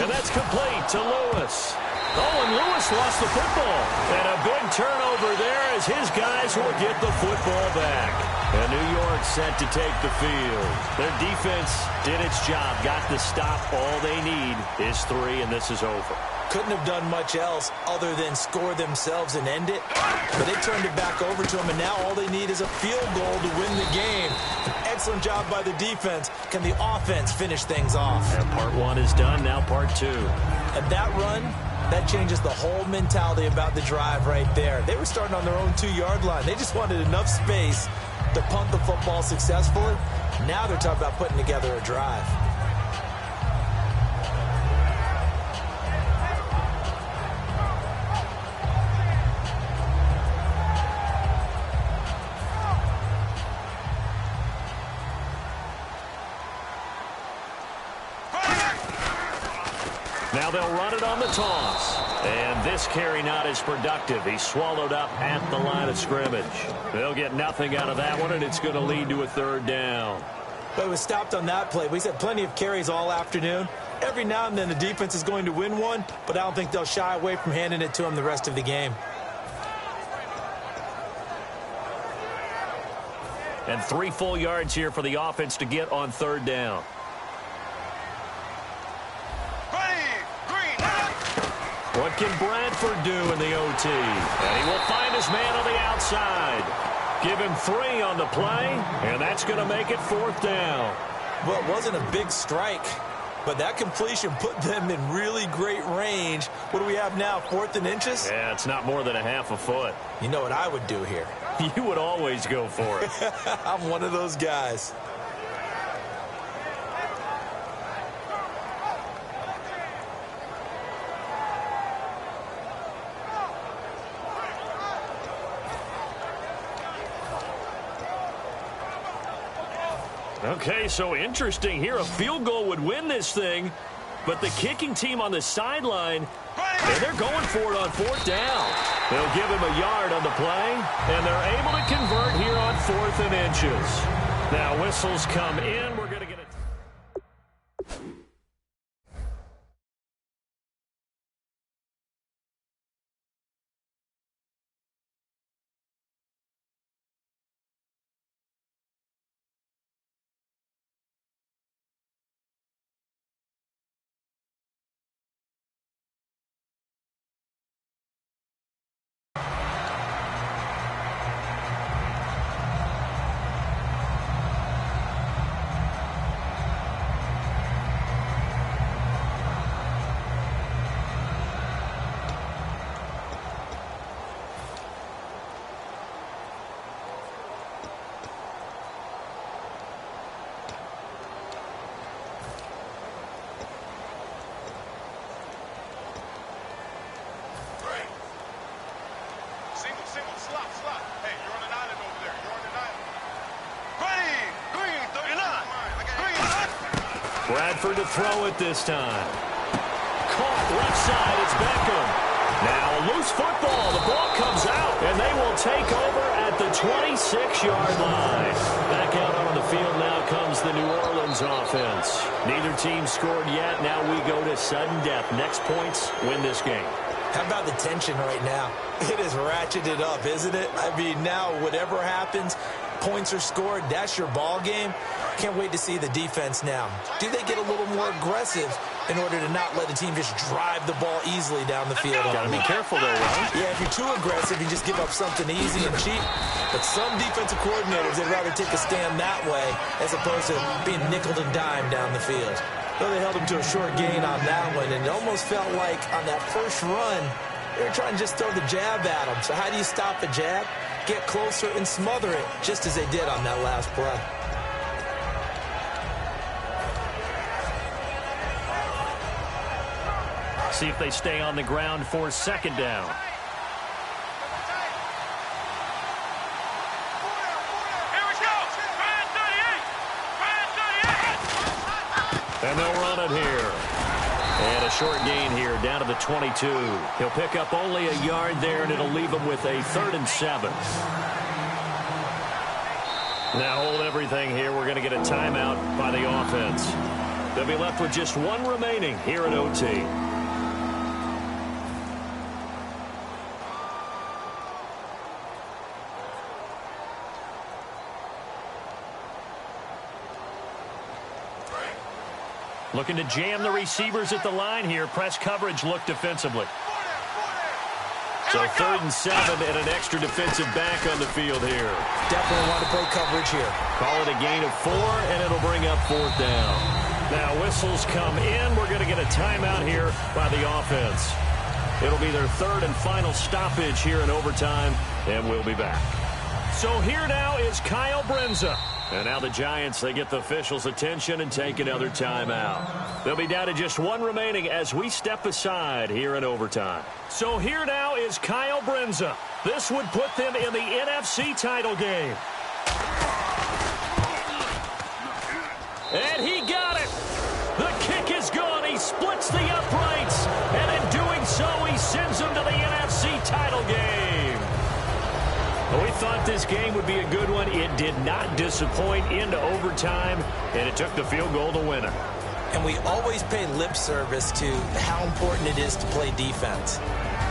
And that's complete to Lewis. Oh, and Lewis lost the football. And a big turnover there as his guys will get the football back. And New York set to take the field. Their defense did its job, got the stop. All they need is 3, and this is over. Couldn't have done much else other than score themselves and end it. But they turned it back over to them, and now all they need is a field goal to win the game. Excellent job by the defense. Can the offense finish things off? And part 1 is done, now part 2. And that run, that changes the whole mentality about the drive right there. They were starting on their own 2-yard line. They just wanted enough space to punt the football successfully. Now they're talking about putting together a drive. Now they'll run it on the toss. And this carry not as productive. He's swallowed up at the line of scrimmage. They'll get nothing out of that one, and it's going to lead to a 3rd down. But it was stopped on that play. We've had plenty of carries all afternoon. Every now and then the defense is going to win one, but I don't think they'll shy away from handing it to them the rest of the game. And 3 full yards here for the offense to get on 3rd down. What can Bradford do in the OT? And he will find his man on the outside. Give him 3 on the play, and that's going to make it 4th down. Well, it wasn't a big strike, but that completion put them in really great range. What do we have now, 4th and inches? Yeah, it's not more than a half a foot. You know what I would do here? You would always go for it. I'm one of those guys. Okay, so interesting here. A field goal would win this thing, but the kicking team on the sideline, and they're going for it on 4th down. They'll give him a yard on the play, and they're able to convert here on 4th and inches. Now whistles come in. We're going to get it. Bradford to throw it this time. Caught left side, it's Beckham. Now a loose football, the ball comes out, and they will take over at the 26-yard line. Back out on the field now comes the New Orleans offense. Neither team scored yet. Now we go to sudden death. Next points win this game. How about the tension right now? It is ratcheted up, isn't it? I mean, now whatever happens, points are scored, that's your ball game. Can't wait to see the defense now. Do they get a little more aggressive in order to not let the team just drive the ball easily down the field? Got to be careful, though, Ron. Yeah, if you're too aggressive, you just give up something easy and cheap. But some defensive coordinators, they'd rather take a stand that way as opposed to being nickeled and dimed down the field. Though they held him to a short gain on that one, and it almost felt like on that first run, they were trying to just throw the jab at him. So how do you stop a jab? Get closer and smother it, just as they did on that last play. See if they stay on the ground for second down. And they'll run it here. And a short gain here, down to the 22. He'll pick up only a yard there, and it'll leave him with a 3rd and 7. Now hold everything here. We're going to get a timeout by the offense. They'll be left with just one remaining here at OT. Looking to jam the receivers at the line here. Press coverage look defensively. So 3rd and 7 and an extra defensive back on the field here. Definitely want to play coverage here. Call it a gain of 4, and it'll bring up 4th down. Now whistles come in. We're going to get a timeout here by the offense. It'll be their 3rd and final stoppage here in overtime, and we'll be back. So here now is Kyle Brenza. And now the Giants, they get the officials' attention and take another timeout. They'll be down to just one remaining as we step aside here in overtime. So here now is Kyle Brenza. This would put them in the NFC title game. And he got it. The kick is gone. He splits the uprights. And in doing so, he sends them to the NFC title game. We thought this game would be a good one. It did not disappoint into overtime, and it took the field goal to win it. And we always pay lip service to how important it is to play defense.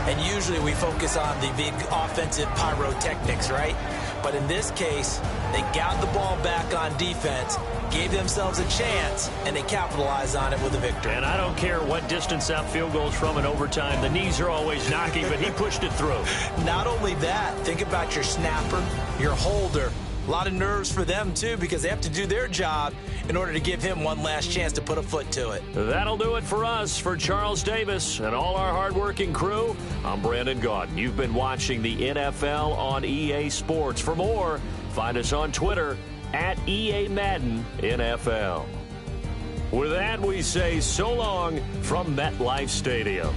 And usually we focus on the big offensive pyrotechnics, right? But in this case, they got the ball back on defense, gave themselves a chance, and they capitalized on it with a victory. And I don't care what distance that field goes from in overtime. The knees are always knocking, but he pushed it through. Not only that, think about your snapper, your holder. A lot of nerves for them, too, because they have to do their job in order to give him one last chance to put a foot to it. That'll do it for us. For Charles Davis and all our hardworking crew, I'm Brandon Gaudin. You've been watching the NFL on EA Sports. For more, find us on Twitter at EA Madden NFL. With that, we say so long from MetLife Stadium.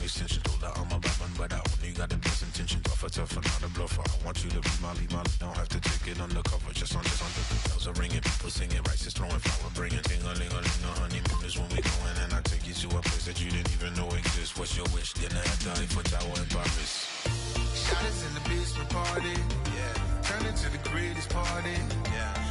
extension. Told her I'm a bad man, but I only got the best intention. Tougher, not a bluffer. I want you to be Molly. Don't have to take it undercover. Just on the bells are ringing. People singing, rice is throwing, flower bringing. Ding-a-ling-a-ling, the honeymoon is when we going. And I take you to a place that you didn't even know exists. What's your wish? Dinner at the Eiffel Tower in Paris. Shot us in the basement party. Yeah. Turn into the greatest party. Yeah.